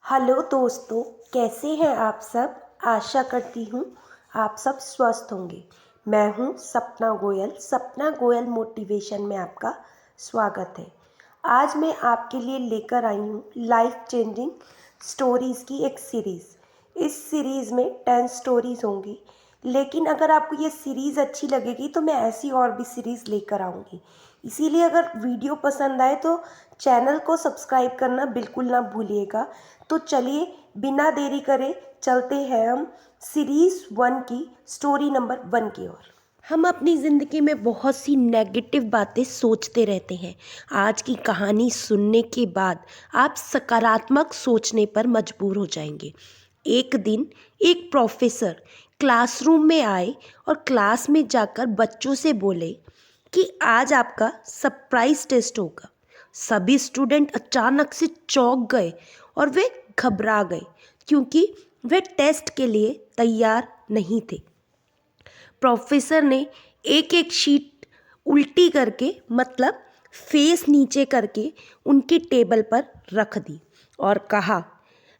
Hello दोस्तों, कैसे हैं आप सब। आशा करती हूँ आप सब स्वस्थ होंगे। मैं हूँ सपना गोयल मोटिवेशन में आपका स्वागत है। आज मैं आपके लिए लेकर आई हूँ लाइफ चेंजिंग स्टोरीज़ की एक सीरीज़। इस सीरीज़ में 10 स्टोरीज़ होंगी, लेकिन अगर आपको ये सीरीज़ अच्छी लगेगी तो मैं ऐसी और भी सीरीज़ लेकर आऊँगी। इसीलिए अगर वीडियो पसंद आए तो चैनल को सब्सक्राइब करना बिल्कुल ना भूलिएगा। तो चलिए बिना देरी करे चलते हैं हम सीरीज़ 1 की स्टोरी नंबर 1 की ओर। हम अपनी ज़िंदगी में बहुत सी नेगेटिव बातें सोचते रहते हैं। आज की कहानी सुनने के बाद आप सकारात्मक सोचने पर मजबूर हो जाएंगे। एक दिन एक प्रोफेसर क्लासरूम में आए और क्लास में जाकर बच्चों से बोले कि आज आपका सरप्राइज टेस्ट होगा। सभी स्टूडेंट अचानक से चौंक गए और वे घबरा गए, क्योंकि वे टेस्ट के लिए तैयार नहीं थे। प्रोफेसर ने एक एक शीट उल्टी करके, मतलब फेस नीचे करके, उनकी टेबल पर रख दी और कहा,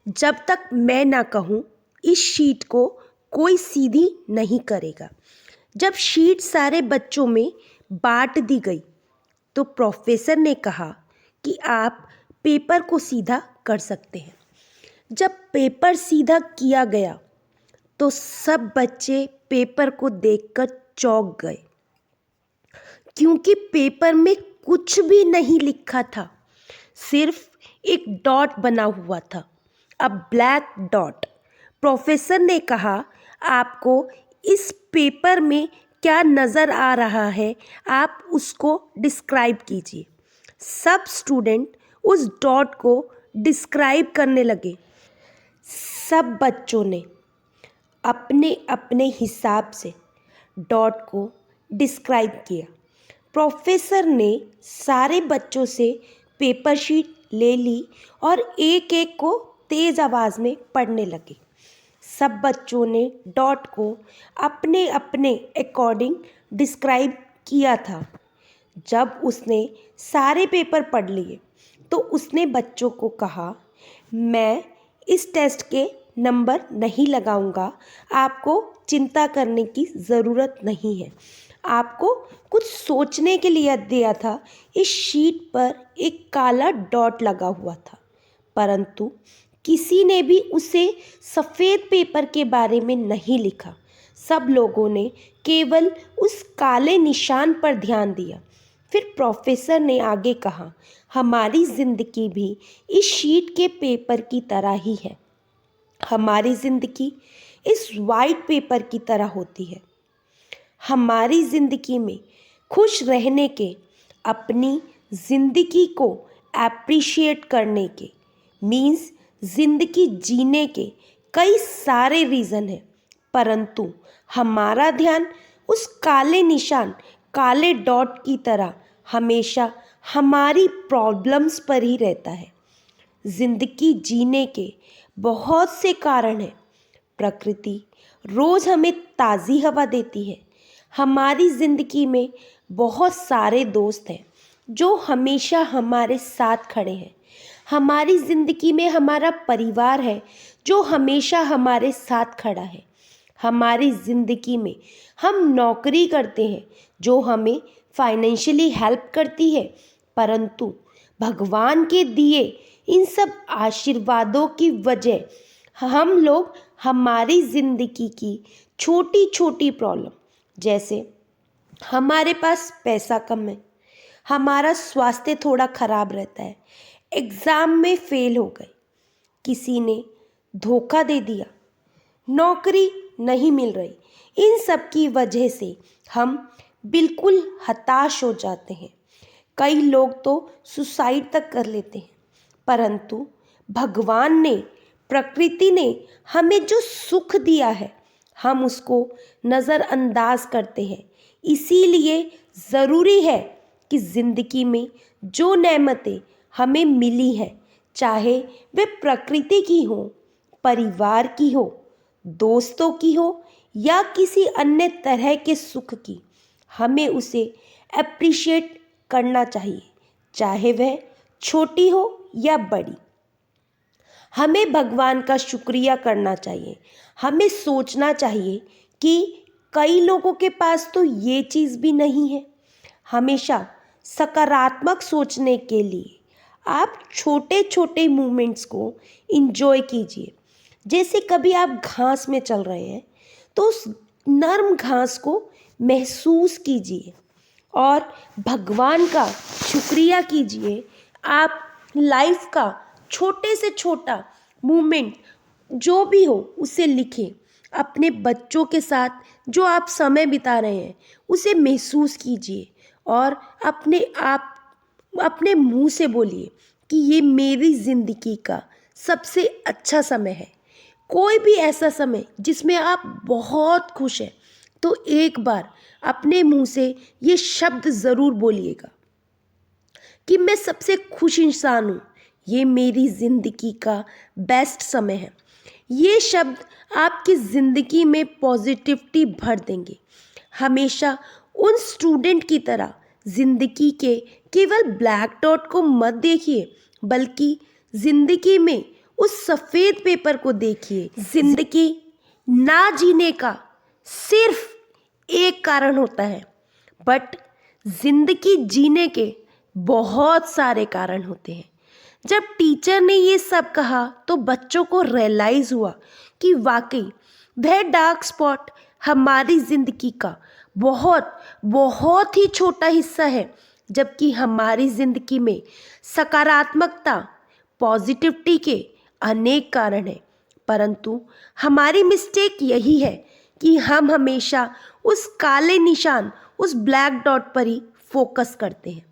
जब तक मैं ना कहूँ इस शीट को कोई सीधी नहीं करेगा। जब शीट सारे बच्चों में बांट दी गई तो प्रोफेसर ने कहा कि आप पेपर को सीधा कर सकते हैं। जब पेपर सीधा किया गया तो सब बच्चे पेपर को देखकर चौंक गए, क्योंकि पेपर में कुछ भी नहीं लिखा था, सिर्फ एक डॉट बना हुआ था, अ ब्लैक डॉट। प्रोफेसर ने कहा, आपको इस पेपर में क्या नज़र आ रहा है, आप उसको डिस्क्राइब कीजिए। सब स्टूडेंट उस डॉट को डिस्क्राइब करने लगे। सब बच्चों ने अपने अपने हिसाब से डॉट को डिस्क्राइब किया। प्रोफेसर ने सारे बच्चों से पेपर शीट ले ली और एक एक को तेज़ आवाज़ में पढ़ने लगे। सब बच्चों ने डॉट को अपने अपने अकॉर्डिंग डिस्क्राइब किया था। जब उसने सारे पेपर पढ़ लिए तो उसने बच्चों को कहा, मैं इस टेस्ट के नंबर नहीं लगाऊंगा, आपको चिंता करने की ज़रूरत नहीं है। आपको कुछ सोचने के लिए दिया था। इस शीट पर एक काला डॉट लगा हुआ था, परंतु किसी ने भी उसे सफ़ेद पेपर के बारे में नहीं लिखा। सब लोगों ने केवल उस काले निशान पर ध्यान दिया। फिर प्रोफेसर ने आगे कहा, हमारी ज़िंदगी भी इस शीट के पेपर की तरह ही है। हमारी ज़िंदगी इस वाइट पेपर की तरह होती है। हमारी ज़िंदगी में खुश रहने के, अपनी ज़िंदगी को एप्रिशिएट करने के, मीन्स ज़िंदगी जीने के कई सारे रीज़न हैं, परंतु हमारा ध्यान उस काले निशान, काले डॉट की तरह हमेशा हमारी प्रॉब्लम्स पर ही रहता है। ज़िंदगी जीने के बहुत से कारण हैं। प्रकृति रोज़ हमें ताज़ी हवा देती है। हमारी ज़िंदगी में बहुत सारे दोस्त हैं जो हमेशा हमारे साथ खड़े हैं। हमारी ज़िंदगी में हमारा परिवार है जो हमेशा हमारे साथ खड़ा है। हमारी ज़िंदगी में हम नौकरी करते हैं जो हमें फाइनेंशियली हेल्प करती है, परंतु भगवान के दिए इन सब आशीर्वादों की वजह हम लोग हमारी ज़िंदगी की छोटी छोटी प्रॉब्लम, जैसे हमारे पास पैसा कम है, हमारा स्वास्थ्य थोड़ा खराब रहता है, एग्ज़ाम में फेल हो गए, किसी ने धोखा दे दिया, नौकरी नहीं मिल रही, इन सब की वजह से हम बिल्कुल हताश हो जाते हैं। कई लोग तो सुसाइड तक कर लेते हैं, परंतु भगवान ने, प्रकृति ने हमें जो सुख दिया है हम उसको नज़रअंदाज करते हैं। इसीलिए ज़रूरी है कि ज़िंदगी में जो नेमतें हमें मिली हैं, चाहे वे प्रकृति की हो, परिवार की हो, दोस्तों की हो या किसी अन्य तरह के सुख की, हमें उसे एप्रिशिएट करना चाहिए, चाहे वह छोटी हो या बड़ी। हमें भगवान का शुक्रिया करना चाहिए। हमें सोचना चाहिए कि कई लोगों के पास तो ये चीज़ भी नहीं है। हमेशा सकारात्मक सोचने के लिए आप छोटे छोटे मूवमेंट्स को इंजॉय कीजिए। जैसे कभी आप घास में चल रहे हैं तो उस नर्म घास को महसूस कीजिए और भगवान का शुक्रिया कीजिए। आप लाइफ का छोटे से छोटा मूवमेंट जो भी हो उसे लिखें। अपने बच्चों के साथ जो आप समय बिता रहे हैं उसे महसूस कीजिए और अपने मुंह से बोलिए कि ये मेरी ज़िंदगी का सबसे अच्छा समय है। कोई भी ऐसा समय जिसमें आप बहुत खुश हैं तो एक बार अपने मुंह से ये शब्द ज़रूर बोलिएगा कि मैं सबसे खुश इंसान हूँ, ये मेरी ज़िंदगी का बेस्ट समय है। ये शब्द आपकी ज़िंदगी में पॉजिटिविटी भर देंगे। हमेशा उन स्टूडेंट की तरह ज़िंदगी के केवल ब्लैक डॉट को मत देखिए, बल्कि ज़िंदगी में उस सफ़ेद पेपर को देखिए। ज़िंदगी ना जीने का सिर्फ एक कारण होता है, बट जिंदगी जीने के बहुत सारे कारण होते हैं। जब टीचर ने ये सब कहा तो बच्चों को रियलाइज़ हुआ कि वाकई वह डार्क स्पॉट हमारी ज़िंदगी का बहुत बहुत ही छोटा हिस्सा है, जबकि हमारी ज़िंदगी में सकारात्मकता पॉजिटिविटी के अनेक कारण हैं। परंतु हमारी मिस्टेक यही है कि हम हमेशा उस काले निशान, उस ब्लैक डॉट पर ही फोकस करते हैं।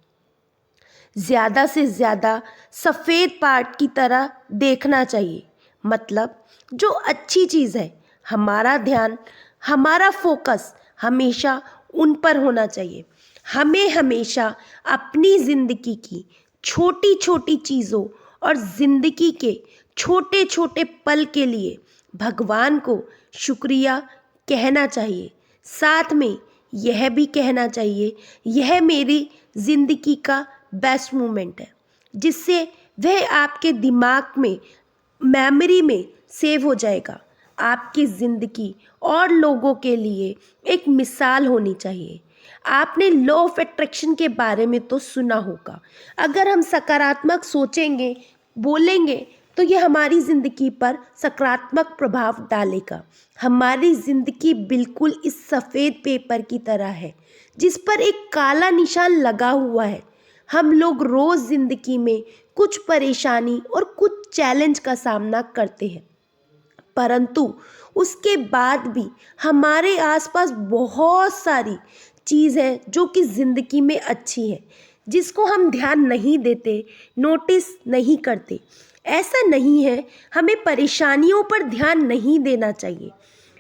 ज़्यादा से ज़्यादा सफ़ेद पार्ट की तरह देखना चाहिए। मतलब जो अच्छी चीज़ है, हमारा ध्यान, हमारा फोकस हमेशा उन पर होना चाहिए। हमें हमेशा अपनी ज़िंदगी की छोटी छोटी चीज़ों और ज़िंदगी के छोटे छोटे पल के लिए भगवान को शुक्रिया कहना चाहिए। साथ में यह भी कहना चाहिए, यह मेरी ज़िंदगी का बेस्ट मोमेंट है, जिससे वह आपके दिमाग में, मेमोरी में सेव हो जाएगा। आपकी ज़िंदगी और लोगों के लिए एक मिसाल होनी चाहिए। आपने लॉ ऑफ अट्रैक्शन के बारे में तो सुना होगा। अगर हम सकारात्मक सोचेंगे, बोलेंगे, तो ये हमारी ज़िंदगी पर सकारात्मक प्रभाव डालेगा। हमारी ज़िंदगी बिल्कुल इस सफ़ेद पेपर की तरह है जिस पर एक काला निशान लगा हुआ है। हम लोग रोज़ ज़िंदगी में कुछ परेशानी और कुछ चैलेंज का सामना करते हैं, परंतु उसके बाद भी हमारे आसपास बहुत सारी चीज़ है जो कि ज़िंदगी में अच्छी है, जिसको हम ध्यान नहीं देते, नोटिस नहीं करते। ऐसा नहीं है हमें परेशानियों पर ध्यान नहीं देना चाहिए,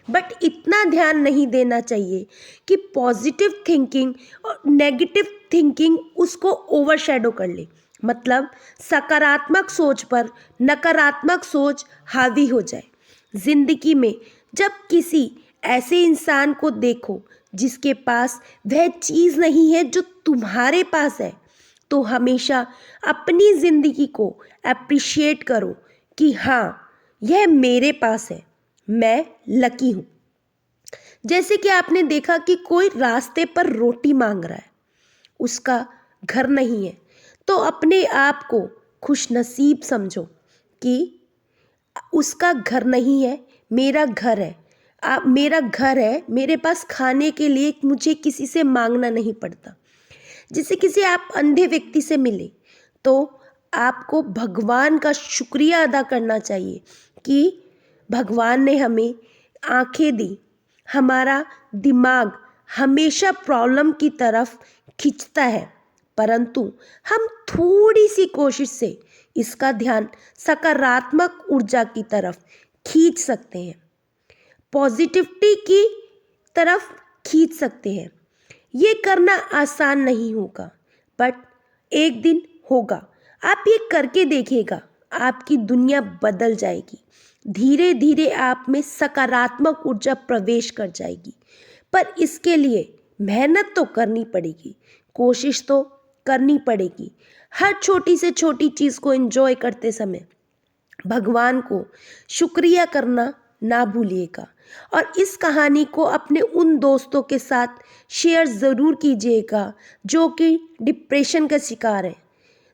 बट इतना ध्यान नहीं देना चाहिए कि पॉजिटिव थिंकिंग और नेगेटिव थिंकिंग उसको ओवरशैडो कर ले। मतलब सकारात्मक सोच पर नकारात्मक सोच हावी हो जाए। ज़िंदगी में जब किसी ऐसे इंसान को देखो जिसके पास वह चीज़ नहीं है जो तुम्हारे पास है, तो हमेशा अपनी ज़िंदगी को अप्रिशिएट करो कि हाँ, यह मेरे पास है, मैं लकी हूँ। जैसे कि आपने देखा कि कोई रास्ते पर रोटी मांग रहा है, उसका घर नहीं है, तो अपने आप को खुशनसीब समझो कि उसका घर नहीं है, मेरा घर है। मेरा घर है, मेरे पास खाने के लिए मुझे किसी से मांगना नहीं पड़ता। जैसे किसी आप अंधे व्यक्ति से मिले तो आपको भगवान का शुक्रिया अदा करना चाहिए कि भगवान ने हमें आंखें दी। हमारा दिमाग हमेशा प्रॉब्लम की तरफ खींचता है, परंतु हम थोड़ी सी कोशिश से इसका ध्यान सकारात्मक ऊर्जा की तरफ खींच सकते हैं, पॉजिटिविटी की तरफ खींच सकते हैं। ये करना आसान नहीं होगा, बट एक दिन होगा। आप ये करके देखिएगा, आपकी दुनिया बदल जाएगी। धीरे धीरे आप में सकारात्मक ऊर्जा प्रवेश कर जाएगी, पर इसके लिए मेहनत तो करनी पड़ेगी, कोशिश तो करनी पड़ेगी। हर छोटी से छोटी चीज़ को एंजॉय करते समय भगवान को शुक्रिया करना ना भूलिएगा और इस कहानी को अपने उन दोस्तों के साथ शेयर ज़रूर कीजिएगा जो कि डिप्रेशन का शिकार है।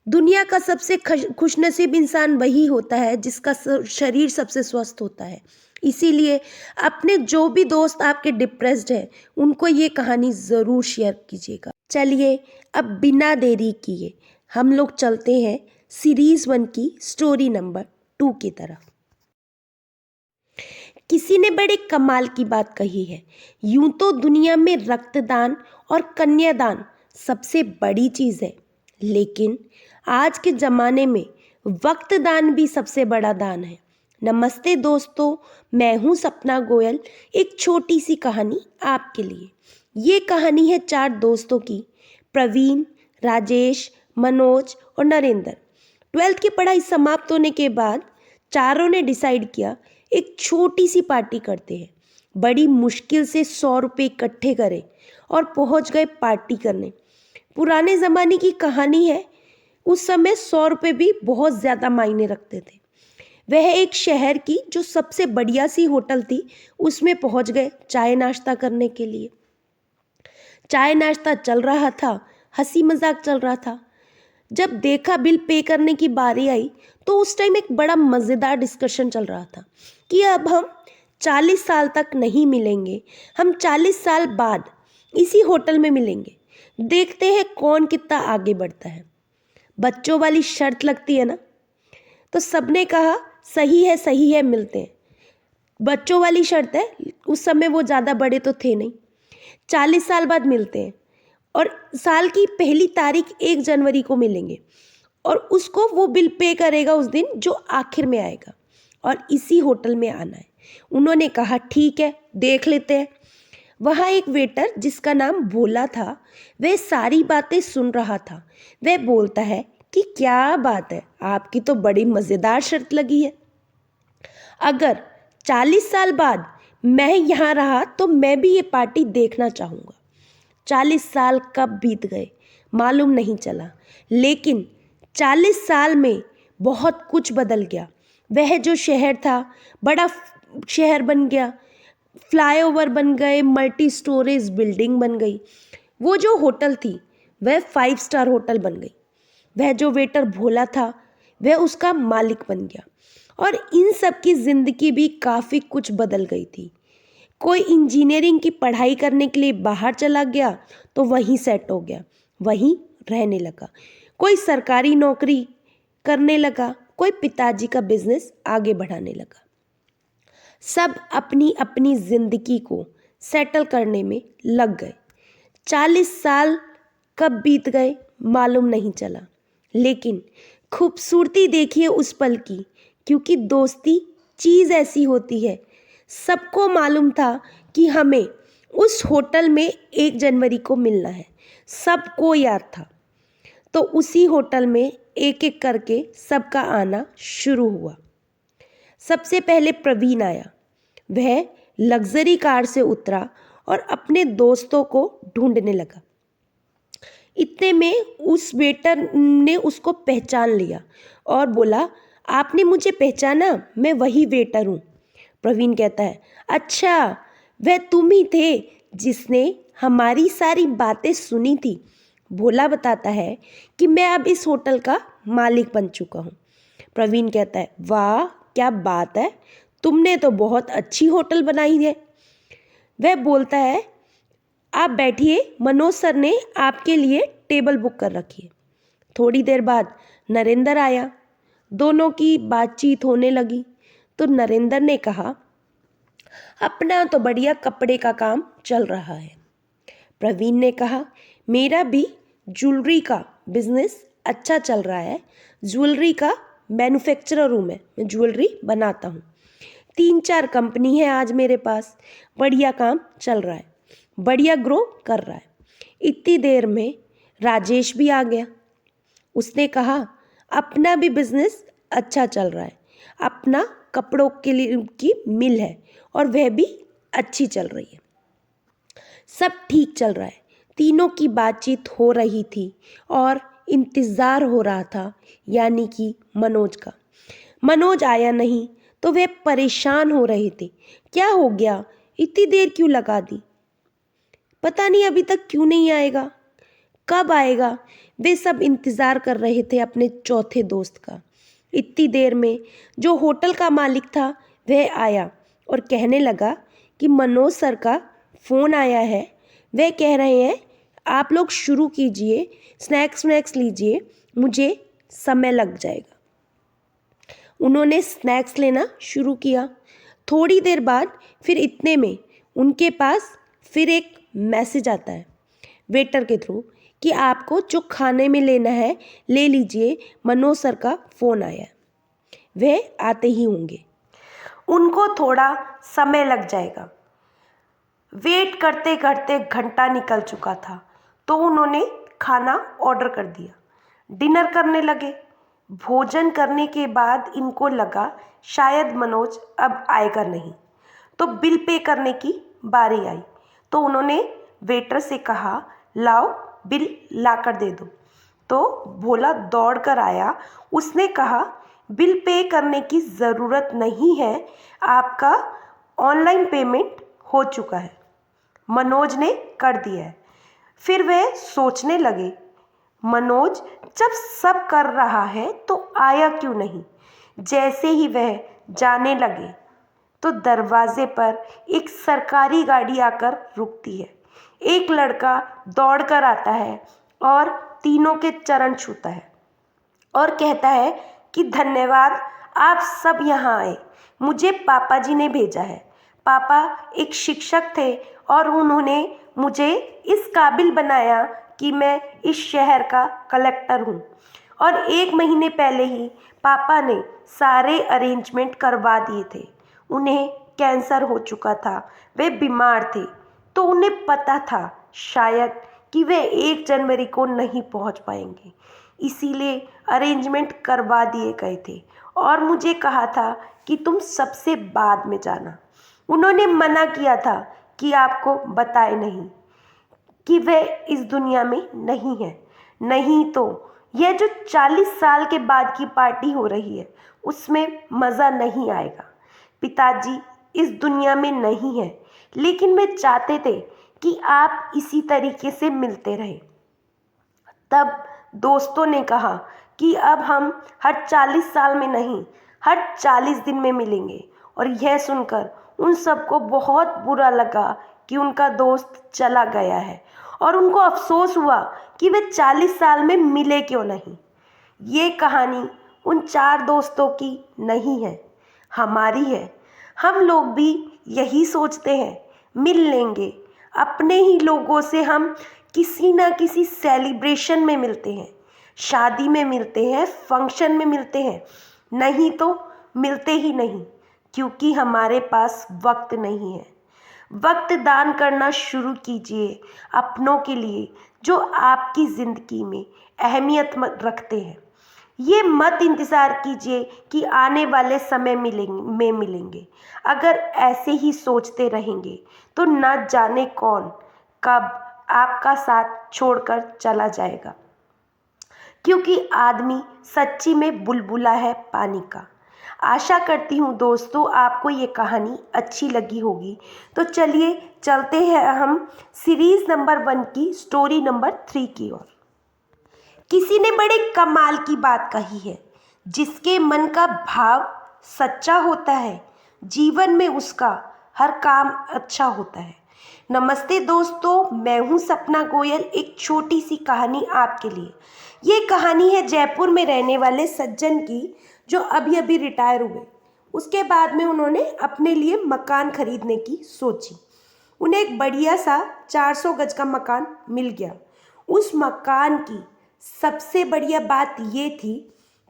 दुनिया का सबसे खुशनसीब इंसान वही होता है जिसका शरीर सबसे स्वस्थ होता है। इसीलिए अपने जो भी दोस्त आपके डिप्रेस्ड हैं उनको ये कहानी ज़रूर शेयर कीजिएगा। चलिए अब बिना देरी किए हम लोग चलते हैं सीरीज़ 1 की स्टोरी नंबर 2 की तरफ। किसी ने बड़े कमाल की बात कही है, यूं तो दुनिया में रक्तदान और कन्यादान सबसे बड़ी चीज़ है, लेकिन आज के ज़माने में वक्त दान भी सबसे बड़ा दान है। नमस्ते दोस्तों, मैं हूं सपना गोयल। एक छोटी सी कहानी आपके लिए। ये कहानी है 4 दोस्तों की, प्रवीण, राजेश, मनोज और नरेंद्र। 12th की पढ़ाई समाप्त होने के बाद चारों ने डिसाइड किया एक छोटी सी पार्टी करते हैं। बड़ी मुश्किल से 100 रुपये इकट्ठे करे और पहुंच गए पार्टी करने। पुराने ज़माने की कहानी है, उस समय 100 रुपये भी बहुत ज़्यादा मायने रखते थे। वह एक शहर की जो सबसे बढ़िया सी होटल थी उसमें पहुंच गए चाय नाश्ता करने के लिए। चाय नाश्ता चल रहा था, हंसी मजाक चल रहा था। जब देखा बिल पे करने की बारी आई तो उस टाइम एक बड़ा मज़ेदार डिस्कशन चल रहा था कि अब हम 40 साल तक नहीं मिलेंगे, हम 40 साल बाद इसी होटल में मिलेंगे। देखते हैं कौन कितना आगे बढ़ता है। बच्चों वाली शर्त लगती है ना, तो सबने कहा सही है मिलते हैं। बच्चों वाली शर्त है, उस समय वो ज़्यादा बड़े तो थे नहीं। 40 साल बाद मिलते हैं और साल की पहली तारीख 1 जनवरी को मिलेंगे और उसको वो बिल पे करेगा उस दिन जो आखिर में आएगा और इसी होटल में आना है। उन्होंने कहा ठीक है, देख लेते हैं। वहाँ एक वेटर जिसका नाम भोला था, वह सारी बातें सुन रहा था। वह बोलता है कि क्या बात है, आपकी तो बड़ी मज़ेदार शर्त लगी है। अगर 40 साल बाद मैं यहाँ रहा तो मैं भी ये पार्टी देखना चाहूँगा। 40 साल कब बीत गए मालूम नहीं चला, लेकिन 40 साल में बहुत कुछ बदल गया। वह जो शहर था बड़ा शहर बन गया, फ्लाईओवर बन गए, मल्टी स्टोरेज बिल्डिंग बन गई। वो जो होटल थी वह 5 स्टार होटल बन गई। वह जो वेटर भोला था वह उसका मालिक बन गया और इन सब की ज़िंदगी भी काफ़ी कुछ बदल गई थी। कोई इंजीनियरिंग की पढ़ाई करने के लिए बाहर चला गया तो वहीं सेट हो गया, वहीं रहने लगा। कोई सरकारी नौकरी करने लगा, कोई पिताजी का बिजनेस आगे बढ़ाने लगा। सब अपनी अपनी ज़िंदगी को सेटल करने में लग गए। 40 साल कब बीत गए मालूम नहीं चला, लेकिन खूबसूरती देखिए उस पल की, क्योंकि दोस्ती चीज़ ऐसी होती है। सबको मालूम था कि हमें उस होटल में 1 जनवरी को मिलना है, सबको याद था। तो उसी होटल में एक एक करके सबका आना शुरू हुआ। सबसे पहले प्रवीण आया। वह लग्जरी कार से उतरा और अपने दोस्तों को ढूंढने लगा। इतने में उस वेटर ने उसको पहचान लिया और बोला, आपने मुझे पहचाना, मैं वही वेटर हूँ। प्रवीण कहता है, अच्छा वह तुम ही थे जिसने हमारी सारी बातें सुनी थी। भोला बताता है कि मैं अब इस होटल का मालिक बन चुका हूँ। प्रवीण कहता है, वाह क्या बात है, तुमने तो बहुत अच्छी होटल बनाई है। वह बोलता है, आप बैठिए, मनोज सर ने आपके लिए टेबल बुक कर रखी है। थोड़ी देर बाद नरेंद्र आया। दोनों की बातचीत होने लगी तो नरेंद्र ने कहा, अपना तो बढ़िया कपड़े का काम चल रहा है। प्रवीण ने कहा, मेरा भी ज्वेलरी का बिजनेस अच्छा चल रहा है। ज्वेलरी का मैन्युफैक्चरर हूँ मैं ज्वेलरी बनाता हूँ। 3-4 कंपनी है आज मेरे पास, बढ़िया काम चल रहा है, बढ़िया ग्रो कर रहा है। इतनी देर में राजेश भी आ गया। उसने कहा, अपना भी बिजनेस अच्छा चल रहा है, अपना कपड़ों के लिए की मिल है और वह भी अच्छी चल रही है, सब ठीक चल रहा है। तीनों की बातचीत हो रही थी और इंतज़ार हो रहा था, यानी कि मनोज का। मनोज आया नहीं तो वे परेशान हो रहे थे। क्या हो गया, इतनी देर क्यों लगा दी? पता नहीं अभी तक क्यों नहीं आएगा, कब आएगा। वे सब इंतज़ार कर रहे थे अपने चौथे दोस्त का। इतनी देर में जो होटल का मालिक था वह आया और कहने लगा कि मनोज सर का फ़ोन आया है। वे कह रहे हैं आप लोग शुरू कीजिए, स्नैक्स लीजिए, मुझे समय लग जाएगा। उन्होंने स्नैक्स लेना शुरू किया। थोड़ी देर बाद फिर इतने में उनके पास फिर एक मैसेज आता है वेटर के थ्रू कि आपको जो खाने में लेना है ले लीजिए, मनोज सर का फ़ोन आया है, वह आते ही होंगे, उनको थोड़ा समय लग जाएगा। वेट करते करते घंटा निकल चुका था तो उन्होंने खाना ऑर्डर कर दिया। डिनर करने लगे। भोजन करने के बाद इनको लगा शायद मनोज अब आएगा नहीं, तो बिल पे करने की बारी आई। तो उन्होंने वेटर से कहा लाओ बिल ला कर दे दो। तो भोला दौड़ कर आया। उसने कहा बिल पे करने की ज़रूरत नहीं है, आपका ऑनलाइन पेमेंट हो चुका है, मनोज ने कर दिया है। फिर वे सोचने लगे मनोज जब सब कर रहा है तो आया क्यों नहीं। जैसे ही वह जाने लगे तो दरवाजे पर एक सरकारी गाड़ी आकर रुकती है। एक लड़का दौड़कर आता है और तीनों के चरण छूता है और कहता है कि धन्यवाद, आप सब यहाँ आए, मुझे पापा जी ने भेजा है। पापा एक शिक्षक थे और उन्होंने मुझे इस काबिल बनाया कि मैं इस शहर का कलेक्टर हूँ। और 1 महीने पहले ही पापा ने सारे अरेंजमेंट करवा दिए थे। उन्हें कैंसर हो चुका था, वे बीमार थे, तो उन्हें पता था शायद कि वे 1 जनवरी को नहीं पहुंच पाएंगे, इसीलिए अरेंजमेंट करवा दिए गए थे और मुझे कहा था कि तुम सबसे बाद में जाना। उन्होंने मना किया था कि आपको बताए नहीं कि वह इस दुनिया में नहीं है, नहीं तो यह जो 40 साल के बाद की पार्टी हो रही है उसमें मज़ा नहीं आएगा। पिताजी इस दुनिया में नहीं है, लेकिन वे चाहते थे कि आप इसी तरीके से मिलते रहें। तब दोस्तों ने कहा कि अब हम हर 40 साल में नहीं, हर 40 दिन में मिलेंगे। और यह सुनकर उन सबको बहुत बुरा लगा कि उनका दोस्त चला गया है और उनको अफसोस हुआ कि वे 40 साल में मिले क्यों नहीं। ये कहानी उन 4 दोस्तों की नहीं है, हमारी है। हम लोग भी यही सोचते हैं, मिल लेंगे। अपने ही लोगों से हम किसी ना किसी सेलिब्रेशन में मिलते हैं, शादी में मिलते हैं, फंक्शन में मिलते हैं, नहीं तो मिलते ही नहीं, क्योंकि हमारे पास वक्त नहीं है। वक्त दान करना शुरू कीजिए अपनों के लिए जो आपकी ज़िंदगी में अहमियत रखते हैं। ये मत इंतज़ार कीजिए कि आने वाले समय मिलेंगे। अगर ऐसे ही सोचते रहेंगे तो न जाने कौन कब आपका साथ छोड़कर चला जाएगा, क्योंकि आदमी सच्ची में बुलबुला है पानी का। आशा करती हूँ दोस्तों आपको ये कहानी अच्छी लगी होगी। तो चलिए चलते हैं हम सीरीज़ नंबर 1 की स्टोरी नंबर 3 की ओर। किसी ने बड़े कमाल की बात कही है, जिसके मन का भाव सच्चा होता है, जीवन में उसका हर काम अच्छा होता है। नमस्ते दोस्तों, मैं हूँ सपना गोयल। एक छोटी सी कहानी आपके लिए। ये कहानी है जयपुर में रहने वाले सज्जन की, जो अभी अभी रिटायर हुए। उसके बाद में उन्होंने अपने लिए मकान खरीदने की सोची। उन्हें एक बढ़िया सा 400 गज का मकान मिल गया। उस मकान की सबसे बढ़िया बात ये थी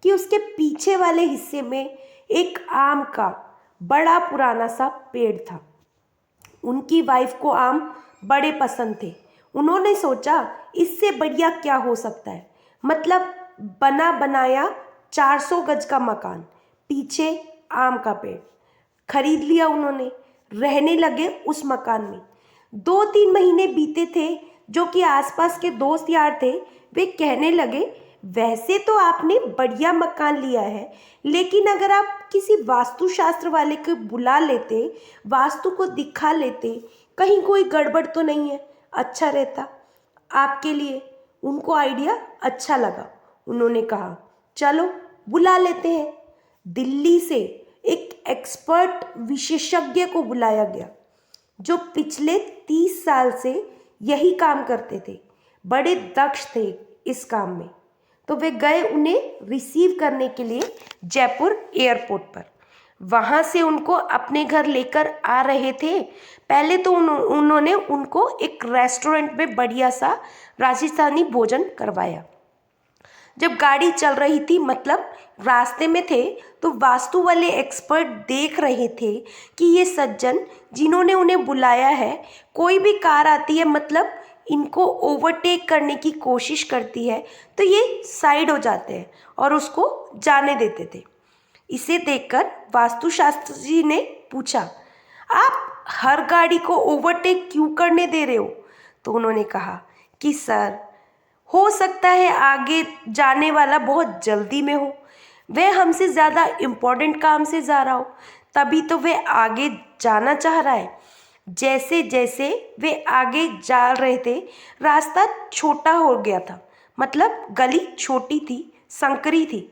कि उसके पीछे वाले हिस्से में एक आम का बड़ा पुराना सा पेड़ था। उनकी वाइफ को आम बड़े पसंद थे। उन्होंने सोचा इससे बढ़िया क्या हो सकता है, मतलब बना बनाया 400 गज का मकान, पीछे आम का पेड़। खरीद लिया उन्होंने, रहने लगे उस मकान में। 2-3 महीने बीते थे, जो कि आसपास के दोस्त यार थे वे कहने लगे वैसे तो आपने बढ़िया मकान लिया है, लेकिन अगर आप किसी वास्तुशास्त्र वाले को बुला लेते, वास्तु को दिखा लेते, कहीं कोई गड़बड़ तो नहीं है, अच्छा रहता आपके लिए। उनको आइडिया अच्छा लगा। उन्होंने कहा, चलो बुला लेते हैं। दिल्ली से एक एक्सपर्ट विशेषज्ञ को बुलाया गया जो पिछले 30 साल से यही काम करते थे, बड़े दक्ष थे इस काम में। तो वे गए उन्हें रिसीव करने के लिए जयपुर एयरपोर्ट पर। वहाँ से उनको अपने घर लेकर आ रहे थे। पहले तो उन्होंने उनको एक रेस्टोरेंट में बढ़िया सा राजस्थानी भोजन करवाया। जब गाड़ी चल रही थी, मतलब रास्ते में थे, तो वास्तु वाले एक्सपर्ट देख रहे थे कि ये सज्जन जिन्होंने उन्हें बुलाया है, कोई भी कार आती है, मतलब इनको ओवरटेक करने की कोशिश करती है, तो ये साइड हो जाते हैं और उसको जाने देते थे। इसे देखकर वास्तुशास्त्री जी ने पूछा, आप हर गाड़ी को ओवरटेक क्यों करने दे रहे हो? तो उन्होंने कहा कि सर, हो सकता है आगे जाने वाला बहुत जल्दी में हो, वह हमसे ज़्यादा इम्पोर्टेंट काम से जा रहा हो, तभी तो वह आगे जाना चाह रहा है। जैसे जैसे वे आगे जा रहे थे, रास्ता छोटा हो गया था, मतलब गली छोटी थी, संकरी थी।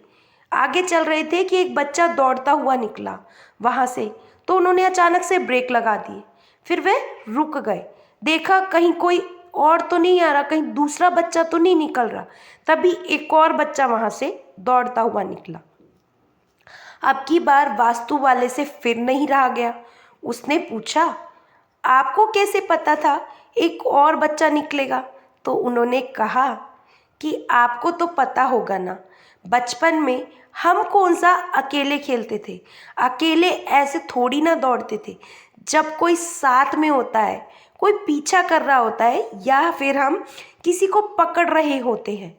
आगे चल रहे थे कि एक बच्चा दौड़ता हुआ निकला वहाँ से, तो उन्होंने अचानक से ब्रेक लगा दिए। फिर वे रुक गए, देखा कहीं कोई और तो नहीं आ रहा, कहीं दूसरा बच्चा तो नहीं निकल रहा। तभी एक और बच्चा वहाँ से दौड़ता हुआ निकला। अब की बार वास्तु वाले से फिर नहीं रहा गया। उसने पूछा, आपको कैसे पता था एक और बच्चा निकलेगा? तो उन्होंने कहा कि आपको तो पता होगा ना, बचपन में हम कौन सा अकेले खेलते थे, अकेले ऐसे थोड़ी ना दौड़ते थे। जब कोई साथ में होता है, कोई पीछा कर रहा होता है, या फिर हम किसी को पकड़ रहे होते हैं,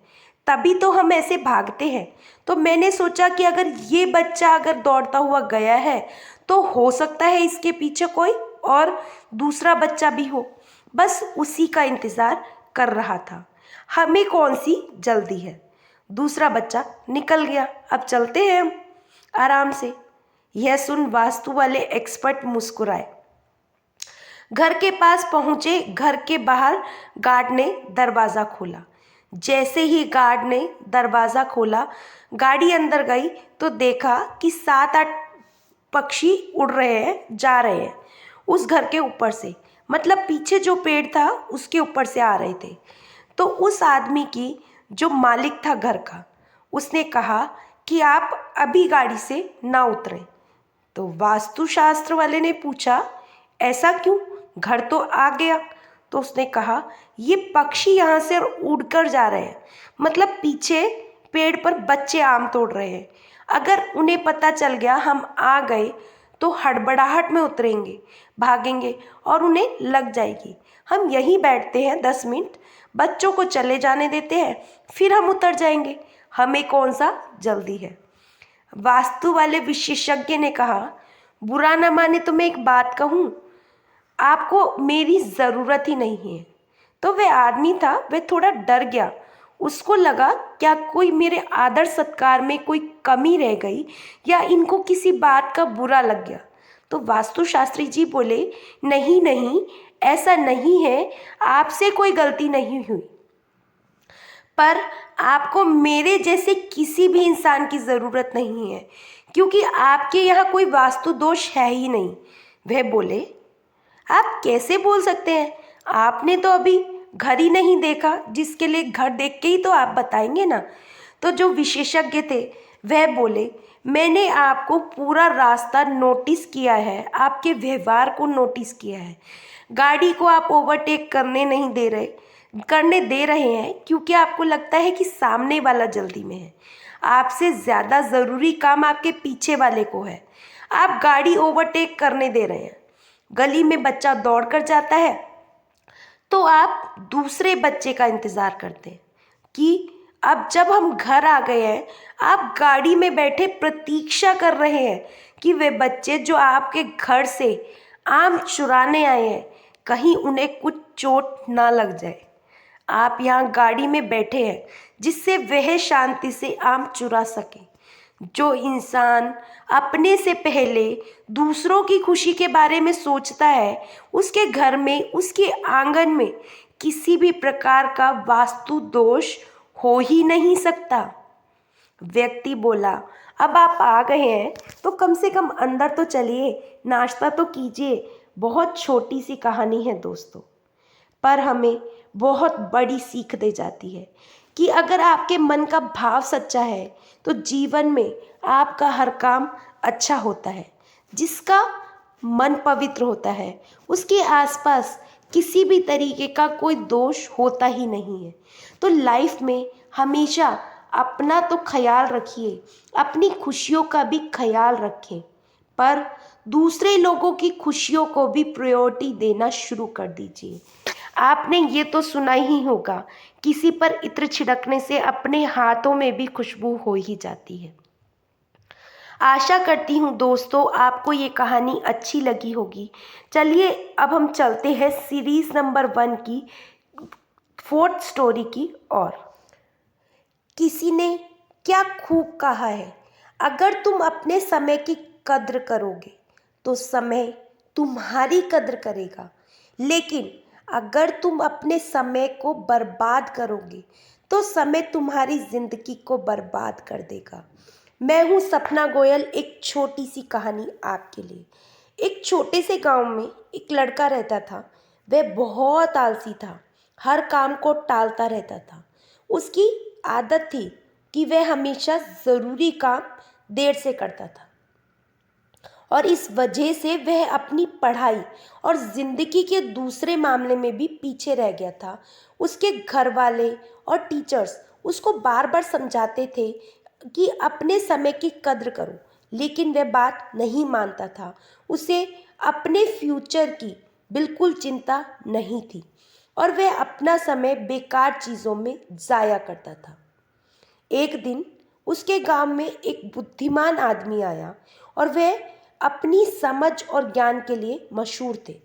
तभी तो हम ऐसे भागते हैं। तो मैंने सोचा कि अगर ये बच्चा अगर दौड़ता हुआ गया है, तो हो सकता है इसके पीछे कोई और दूसरा बच्चा भी हो। बस उसी का इंतज़ार कर रहा था। हमें कौन सी जल्दी है। दूसरा बच्चा निकल गया, अब चलते हैं हम आराम से। यह सुन वास्तु वाले एक्सपर्ट मुस्कुराए। घर के पास पहुँचे, घर के बाहर गार्ड ने दरवाज़ा खोला। जैसे ही गार्ड ने दरवाज़ा खोला, गाड़ी अंदर गई तो देखा कि 7-8 पक्षी उड़ रहे हैं, जा रहे हैं उस घर के ऊपर से, मतलब पीछे जो पेड़ था उसके ऊपर से आ रहे थे। तो उस आदमी की जो मालिक था घर का, उसने कहा कि आप अभी गाड़ी से ना उतरें। तो वास्तुशास्त्र वाले ने पूछा, ऐसा क्यों, घर तो आ गया। तो उसने कहा, ये पक्षी यहाँ से उड़कर जा रहे हैं, मतलब पीछे पेड़ पर बच्चे आम तोड़ रहे हैं। अगर उन्हें पता चल गया हम आ गए, तो हड़बड़ाहट में उतरेंगे, भागेंगे और उन्हें लग जाएगी। हम यहीं बैठते हैं 10 मिनट, बच्चों को चले जाने देते हैं, फिर हम उतर जाएंगे, हमें कौन सा जल्दी है। वास्तु वाले विशेषज्ञ ने कहा, बुरा ना माने तो मैं एक बात कहूँ, आपको मेरी ज़रूरत ही नहीं है। तो वह आदमी था, वह थोड़ा डर गया। उसको लगा क्या कोई मेरे आदर सत्कार में कोई कमी रह गई, या इनको किसी बात का बुरा लग गया। तो वास्तुशास्त्री जी बोले, नहीं नहीं, ऐसा नहीं है, आपसे कोई गलती नहीं हुई, पर आपको मेरे जैसे किसी भी इंसान की ज़रूरत नहीं है, क्योंकि आपके यहाँ कोई वास्तु दोष है ही नहीं। वह बोले, आप कैसे बोल सकते हैं, आपने तो अभी घर ही नहीं देखा, जिसके लिए घर देख के ही तो आप बताएंगे ना। तो जो विशेषज्ञ थे वह बोले, मैंने आपको पूरा रास्ता नोटिस किया है, आपके व्यवहार को नोटिस किया है। गाड़ी को आप ओवरटेक करने दे रहे हैं क्योंकि आपको लगता है कि सामने वाला जल्दी में है। आपसे ज़्यादा ज़रूरी काम आपके पीछे वाले को है, आप गाड़ी ओवरटेक करने दे रहे हैं। गली में बच्चा दौड़ कर जाता है, तो आप दूसरे बच्चे का इंतज़ार करते हैं कि अब जब हम घर आ गए हैं, आप गाड़ी में बैठे प्रतीक्षा कर रहे हैं कि वे बच्चे जो आपके घर से आम चुराने आए हैं, कहीं उन्हें कुछ चोट ना लग जाए। आप यहाँ गाड़ी में बैठे हैं जिससे वह शांति से आम चुरा सके। जो इंसान अपने से पहले दूसरों की खुशी के बारे में सोचता है, उसके घर में, उसके आंगन में किसी भी प्रकार का वास्तु दोष हो ही नहीं सकता। व्यक्ति बोला, अब आप आ गए हैं तो कम से कम अंदर तो चलिए, नाश्ता तो कीजिए। बहुत छोटी सी कहानी है दोस्तों, पर हमें बहुत बड़ी सीख दे जाती है कि अगर आपके मन का भाव सच्चा है तो जीवन में आपका हर काम अच्छा होता है। जिसका मन पवित्र होता है उसके आसपास किसी भी तरीके का कोई दोष होता ही नहीं है। तो लाइफ में हमेशा अपना तो ख्याल रखिए, अपनी खुशियों का भी ख्याल रखें, पर दूसरे लोगों की खुशियों को भी प्रायोरिटी देना शुरू कर दीजिए। आपने ये तो सुना ही होगा, किसी पर इत्र छिड़कने से अपने हाथों में भी खुशबू हो ही जाती है। आशा करती हूँ दोस्तों आपको ये कहानी अच्छी लगी होगी। चलिए अब हम चलते हैं सीरीज नंबर 1 की 4th स्टोरी की ओर। किसी ने क्या खूब कहा है, अगर तुम अपने समय की कद्र करोगे तो समय तुम्हारी कद्र करेगा, लेकिन अगर तुम अपने समय को बर्बाद करोगे तो समय तुम्हारी जिंदगी को बर्बाद कर देगा। मैं हूँ सपना गोयल, एक छोटी सी कहानी आपके लिए। एक छोटे से गांव में एक लड़का रहता था। वह बहुत आलसी था, हर काम को टालता रहता था। उसकी आदत थी कि वह हमेशा ज़रूरी काम देर से करता था और इस वजह से वह अपनी पढ़ाई और ज़िंदगी के दूसरे मामले में भी पीछे रह गया था। उसके घर वाले और टीचर्स उसको बार बार समझाते थे कि अपने समय की कद्र करो, लेकिन वह बात नहीं मानता था। उसे अपने फ्यूचर की बिल्कुल चिंता नहीं थी और वह अपना समय बेकार चीज़ों में ज़ाया करता था। एक दिन उसके गांव में एक बुद्धिमान आदमी आया और वह अपनी समझ और ज्ञान के लिए मशहूर थे।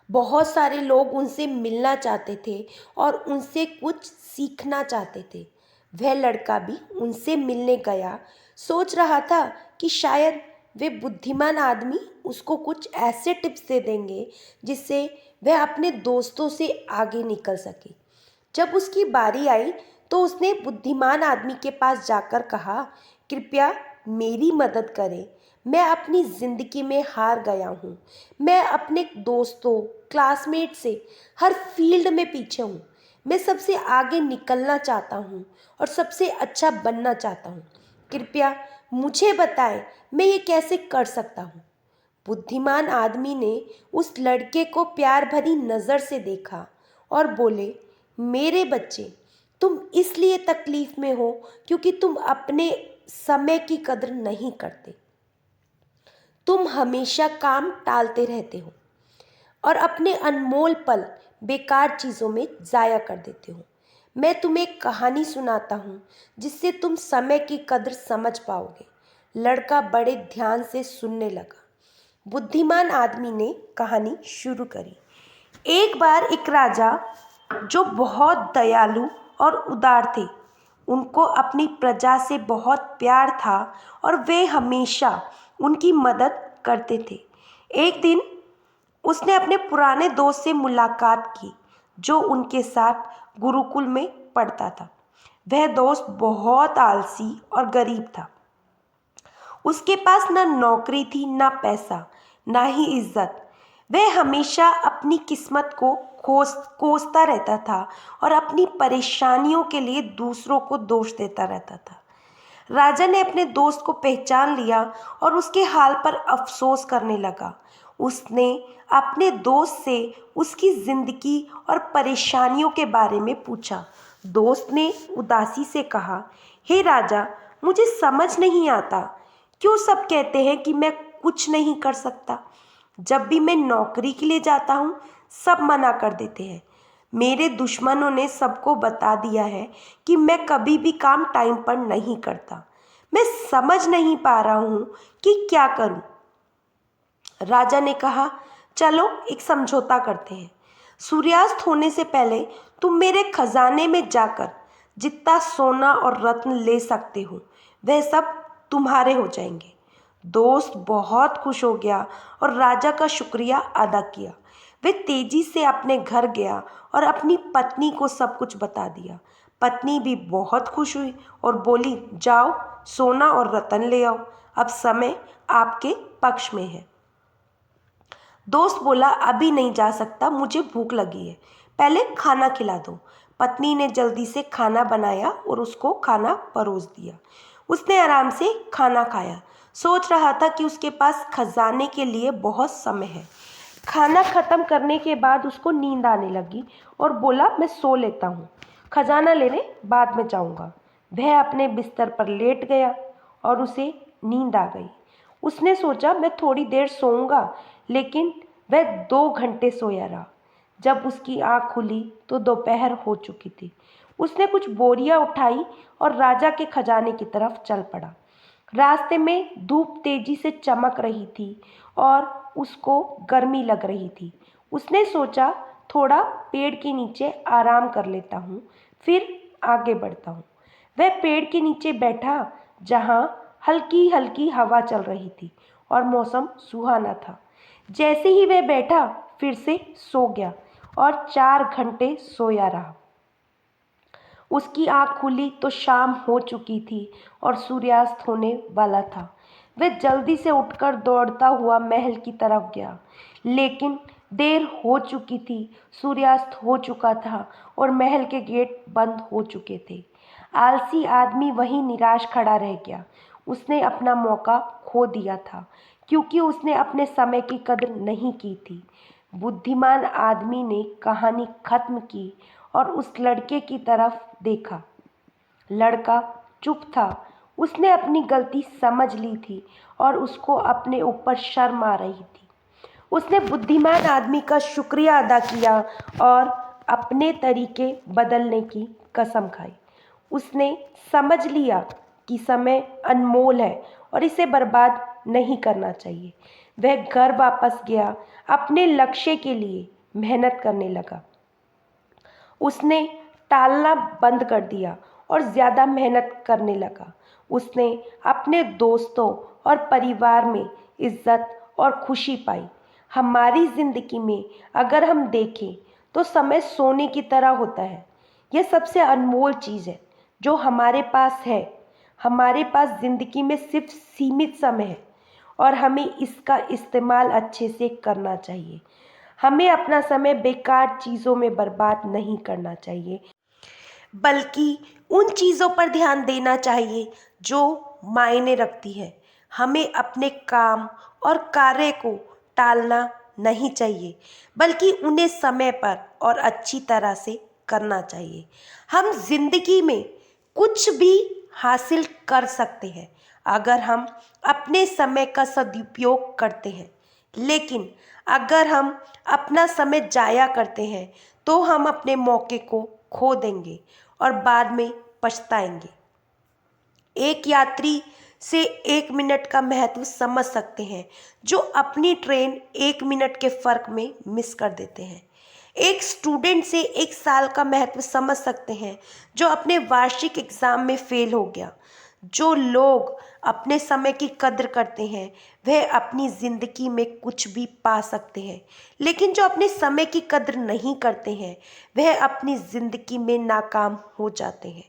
बहुत सारे लोग उनसे मिलना चाहते थे और उनसे कुछ सीखना चाहते थे। वह लड़का भी उनसे मिलने गया, सोच रहा था कि शायद वे बुद्धिमान आदमी उसको कुछ ऐसे टिप्स दे देंगे जिससे वह अपने दोस्तों से आगे निकल सके। जब उसकी बारी आई तो उसने बुद्धिमान आदमी के पास जाकर कहा, कृपया मेरी मदद करें, मैं अपनी ज़िंदगी में हार गया हूँ। मैं अपने दोस्तों, क्लासमेट से हर फील्ड में पीछे हूँ। मैं सबसे आगे निकलना चाहता हूँ और सबसे अच्छा बनना चाहता हूँ। कृपया मुझे बताएं मैं ये कैसे कर सकता हूँ। बुद्धिमान आदमी ने उस लड़के को प्यार भरी नज़र से देखा और बोले, मेरे बच्चे, तुम इसलिए तकलीफ में हो क्योंकि तुम अपने समय की कद्र नहीं करते। तुम हमेशा काम टालते रहते हो और अपने अनमोल पल बेकार चीज़ों में ज़ाया कर देते हो। मैं तुम्हें एक कहानी सुनाता हूँ जिससे तुम समय की कद्र समझ पाओगे। लड़का बड़े ध्यान से सुनने लगा। बुद्धिमान आदमी ने कहानी शुरू करी। एक बार एक राजा जो बहुत दयालु और उदार थे, उनको अपनी प्रजा से बहुत प्यार था और वे हमेशा उनकी मदद करते थे। एक दिन उसने अपने पुराने दोस्त से मुलाकात की जो उनके साथ गुरुकुल में पढ़ता था। वह दोस्त बहुत आलसी और गरीब था। उसके पास ना नौकरी थी, ना पैसा, ना ही इज्जत। वह हमेशा अपनी किस्मत को कोसता रहता था और अपनी परेशानियों के लिए दूसरों को दोष देता रहता था। राजा ने अपने दोस्त को पहचान लिया और उसके हाल पर अफसोस करने लगा। उसने अपने दोस्त से उसकी जिंदगी और परेशानियों के बारे में पूछा। दोस्त ने उदासी से कहा, हे राजा, मुझे समझ नहीं आता क्यों सब कहते हैं कि मैं कुछ नहीं कर सकता। जब भी मैं नौकरी के लिए जाता हूँ सब मना कर देते हैं। मेरे दुश्मनों ने सबको बता दिया है कि मैं कभी भी काम टाइम पर नहीं करता। मैं समझ नहीं पा रहा हूँ कि क्या करूँ। राजा ने कहा, चलो एक समझौता करते हैं। सूर्यास्त होने से पहले तुम मेरे खजाने में जाकर जितना सोना और रत्न ले सकते हो वह सब तुम्हारे हो जाएंगे। दोस्त बहुत खुश हो गया और राजा का शुक्रिया अदा किया। वे तेजी से अपने घर गया और अपनी पत्नी को सब कुछ बता दिया। पत्नी भी बहुत खुश हुई और बोली, जाओ सोना और रत्न ले आओ, अब समय आपके पक्ष में है। दोस्त बोला, अभी नहीं जा सकता, मुझे भूख लगी है, पहले खाना खिला दो। पत्नी ने जल्दी से खाना बनाया और उसको खाना परोस दिया। उसने आराम से खाना खाया, सोच रहा था कि उसके पास खजाने के लिए बहुत समय है। खाना खत्म करने के बाद उसको नींद आने लगी और बोला, मैं सो लेता हूँ, खजाना लेने बाद में जाऊँगा। वह अपने बिस्तर पर लेट गया और उसे नींद आ गई। उसने सोचा, मैं थोड़ी देर सोऊंगा, लेकिन वह 2 घंटे सोया रहा। जब उसकी आँख खुली तो दोपहर हो चुकी थी। उसने कुछ बोरियां उठाई और राजा के खजाने की तरफ चल पड़ा। रास्ते में धूप तेजी से चमक रही थी और उसको गर्मी लग रही थी। उसने सोचा, थोड़ा पेड़ के नीचे आराम कर लेता हूँ, फिर आगे बढ़ता हूँ। वह पेड़ के नीचे बैठा जहाँ हल्की हल्की हवा चल रही थी और मौसम सुहाना था। जैसे ही वह बैठा फिर से सो गया और 4 घंटे सोया रहा। उसकी आँख खुली तो शाम हो चुकी थी और सूर्यास्त होने वाला था। वह जल्दी से उठकर दौड़ता हुआ महल की तरफ गया, लेकिन देर हो चुकी थी। सूर्यास्त हो चुका था और महल के गेट बंद हो चुके थे। आलसी आदमी वहीं निराश खड़ा रह गया। उसने अपना मौका खो दिया था क्योंकि उसने अपने समय की कदर नहीं की थी। बुद्धिमान आदमी ने कहानी खत्म की और उस लड़के की तरफ देखा। लड़का चुप था। उसने अपनी गलती समझ ली थी और उसको अपने ऊपर शर्म आ रही थी। उसने बुद्धिमान आदमी का शुक्रिया अदा किया और अपने तरीके बदलने की कसम खाई। उसने समझ लिया कि समय अनमोल है और इसे बर्बाद नहीं करना चाहिए। वह घर वापस गया, अपने लक्ष्य के लिए मेहनत करने लगा। उसने टालना बंद कर दिया और ज़्यादा मेहनत करने लगा। उसने अपने दोस्तों और परिवार में इज्जत और खुशी पाई। हमारी ज़िंदगी में अगर हम देखें तो समय सोने की तरह होता है। यह सबसे अनमोल चीज़ है जो हमारे पास है। हमारे पास ज़िंदगी में सिर्फ सीमित समय है और हमें इसका इस्तेमाल अच्छे से करना चाहिए। हमें अपना समय बेकार चीज़ों में बर्बाद नहीं करना चाहिए, बल्कि उन चीज़ों पर ध्यान देना चाहिए जो मायने रखती है। हमें अपने काम और कार्य को टालना नहीं चाहिए, बल्कि उन्हें समय पर और अच्छी तरह से करना चाहिए। हम जिंदगी में कुछ भी हासिल कर सकते हैं अगर हम अपने समय का सदुपयोग करते हैं, लेकिन अगर हम अपना समय जाया करते हैं तो हम अपने मौके को खो देंगे और बाद में पछताएंगे। एक यात्री से 1 मिनट का महत्व समझ सकते हैं जो अपनी ट्रेन 1 मिनट के फर्क में मिस कर देते हैं। एक स्टूडेंट से 1 साल का महत्व समझ सकते हैं जो अपने वार्षिक एग्जाम में फेल हो गया। जो लोग अपने समय की कद्र करते हैं वह अपनी ज़िंदगी में कुछ भी पा सकते हैं, लेकिन जो अपने समय की कद्र नहीं करते हैं वह अपनी ज़िंदगी में नाकाम हो जाते हैं।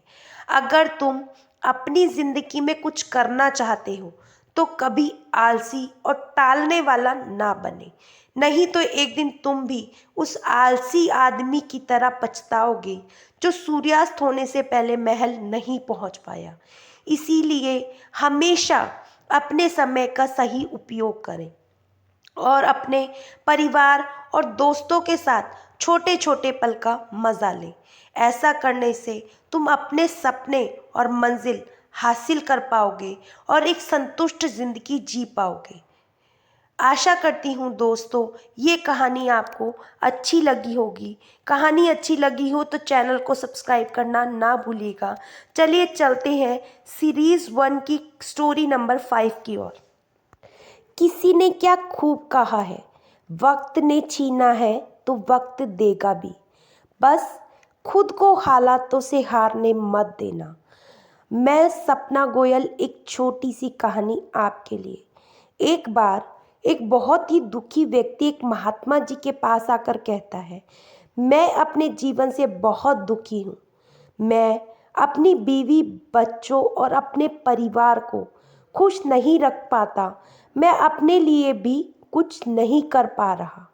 अगर तुम अपनी ज़िंदगी में कुछ करना चाहते हो तो कभी आलसी और टालने वाला ना बने, नहीं तो एक दिन तुम भी उस आलसी आदमी की तरह पछताओगे जो सूर्यास्त होने से पहले महल नहीं पहुंच पाया। इसीलिए हमेशा अपने समय का सही उपयोग करें और अपने परिवार और दोस्तों के साथ छोटे छोटे पल का मज़ा लें। ऐसा करने से तुम अपने सपने और मंजिल हासिल कर पाओगे और एक संतुष्ट ज़िंदगी जी पाओगे। आशा करती हूँ दोस्तों ये कहानी आपको अच्छी लगी होगी। कहानी अच्छी लगी हो तो चैनल को सब्सक्राइब करना ना भूलिएगा। चलिए चलते हैं सीरीज़ 1 की स्टोरी नंबर 5 की ओर। किसी ने क्या खूब कहा है, वक्त ने छीना है तो वक्त देगा भी। बस खुद को हालातों से हारने मत देना। मैं सपना गोयल, एक छोटी सी कहानी आपके लिए। एक बार एक बहुत ही दुखी व्यक्ति एक महात्मा जी के पास आकर कहता है, मैं अपने जीवन से बहुत दुखी हूँ। मैं अपनी बीवी, बच्चों और अपने परिवार को खुश नहीं रख पाता। मैं अपने लिए भी कुछ नहीं कर पा रहा।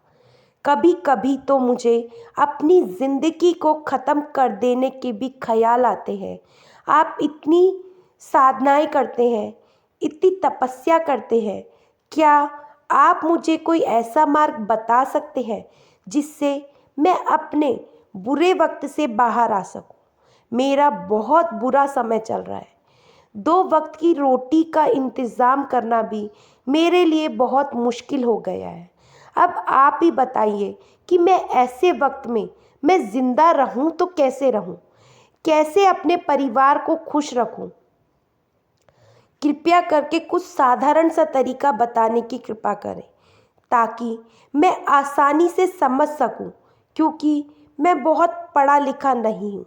कभी कभी तो मुझे अपनी ज़िंदगी को ख़त्म कर देने के भी ख्याल आते हैं। आप इतनी साधनाएं करते हैं, इतनी तपस्या करते हैं, क्या आप मुझे कोई ऐसा मार्ग बता सकते हैं जिससे मैं अपने बुरे वक्त से बाहर आ सकूं? मेरा बहुत बुरा समय चल रहा है। 2 वक्त की रोटी का इंतज़ाम करना भी मेरे लिए बहुत मुश्किल हो गया है। अब आप ही बताइए कि मैं ऐसे वक्त में मैं ज़िंदा रहूं तो कैसे रहूं? कैसे अपने परिवार को खुश रखूं? कृपया करके कुछ साधारण सा तरीका बताने की कृपा करें ताकि मैं आसानी से समझ सकूं, क्योंकि मैं बहुत पढ़ा लिखा नहीं हूं।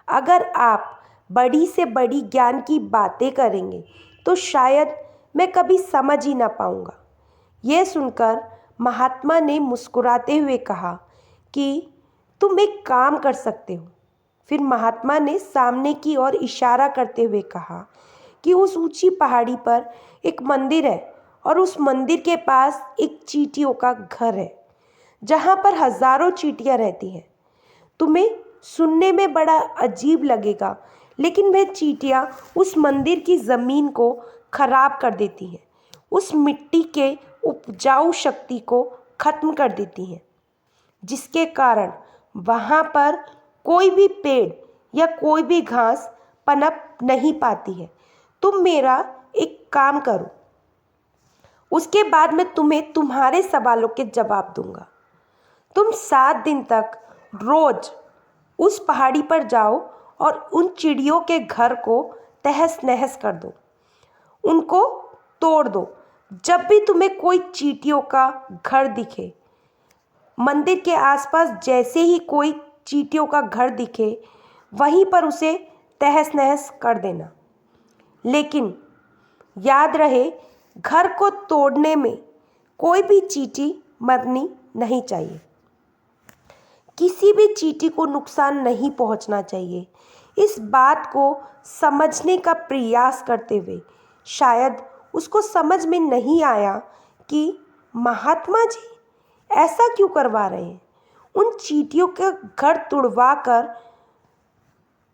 अगर आप बड़ी से बड़ी ज्ञान की बातें करेंगे तो शायद मैं कभी समझ ही ना पाऊंगा। यह सुनकर महात्मा ने मुस्कुराते हुए कहा कि तुम एक काम कर सकते हो। फिर महात्मा ने सामने की ओर इशारा करते हुए कहा कि उस ऊंची पहाड़ी पर एक मंदिर है और उस मंदिर के पास एक चींटियों का घर है जहाँ पर हजारों चींटियाँ रहती हैं। तुम्हें सुनने में बड़ा अजीब लगेगा, लेकिन वह चींटियाँ उस मंदिर की ज़मीन को खराब कर देती हैं, उस मिट्टी के उपजाऊ शक्ति को खत्म कर देती हैं, जिसके कारण वहाँ पर कोई भी पेड़ या कोई भी घास पनप नहीं पाती है। तुम मेरा एक काम करो, उसके बाद मैं तुम्हें तुम्हारे सवालों के जवाब दूंगा। तुम 7 दिन तक रोज उस पहाड़ी पर जाओ और उन चिड़ियों के घर को तहस नहस कर दो, उनको तोड़ दो। जब भी तुम्हें कोई चींटियों का घर दिखे, मंदिर के आसपास जैसे ही कोई चींटियों का घर दिखे, वहीं पर उसे तहस नहस कर देना। लेकिन याद रहे, घर को तोड़ने में कोई भी चींटी मरनी नहीं चाहिए। किसी भी चींटी को नुकसान नहीं पहुंचना चाहिए। इस बात को समझने का प्रयास करते हुए शायद उसको समझ में नहीं आया कि महात्मा जी ऐसा क्यों करवा रहे हैं। उन चींटियों के घर तुड़वा कर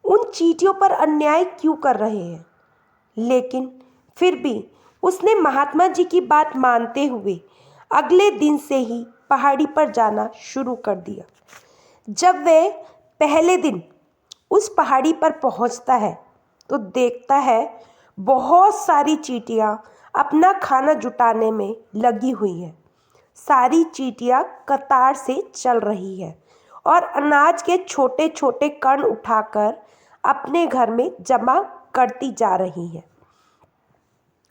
उन चींटियों पर अन्याय क्यों कर रहे हैं। लेकिन फिर भी उसने महात्मा जी की बात मानते हुए अगले दिन से ही पहाड़ी पर जाना शुरू कर दिया। जब वह पहले दिन उस पहाड़ी पर पहुंचता है तो देखता है बहुत सारी चींटियां अपना खाना जुटाने में लगी हुई हैं। सारी चींटियां कतार से चल रही है और अनाज के छोटे छोटे कण उठाकर अपने घर में जमा करती जा रही हैं।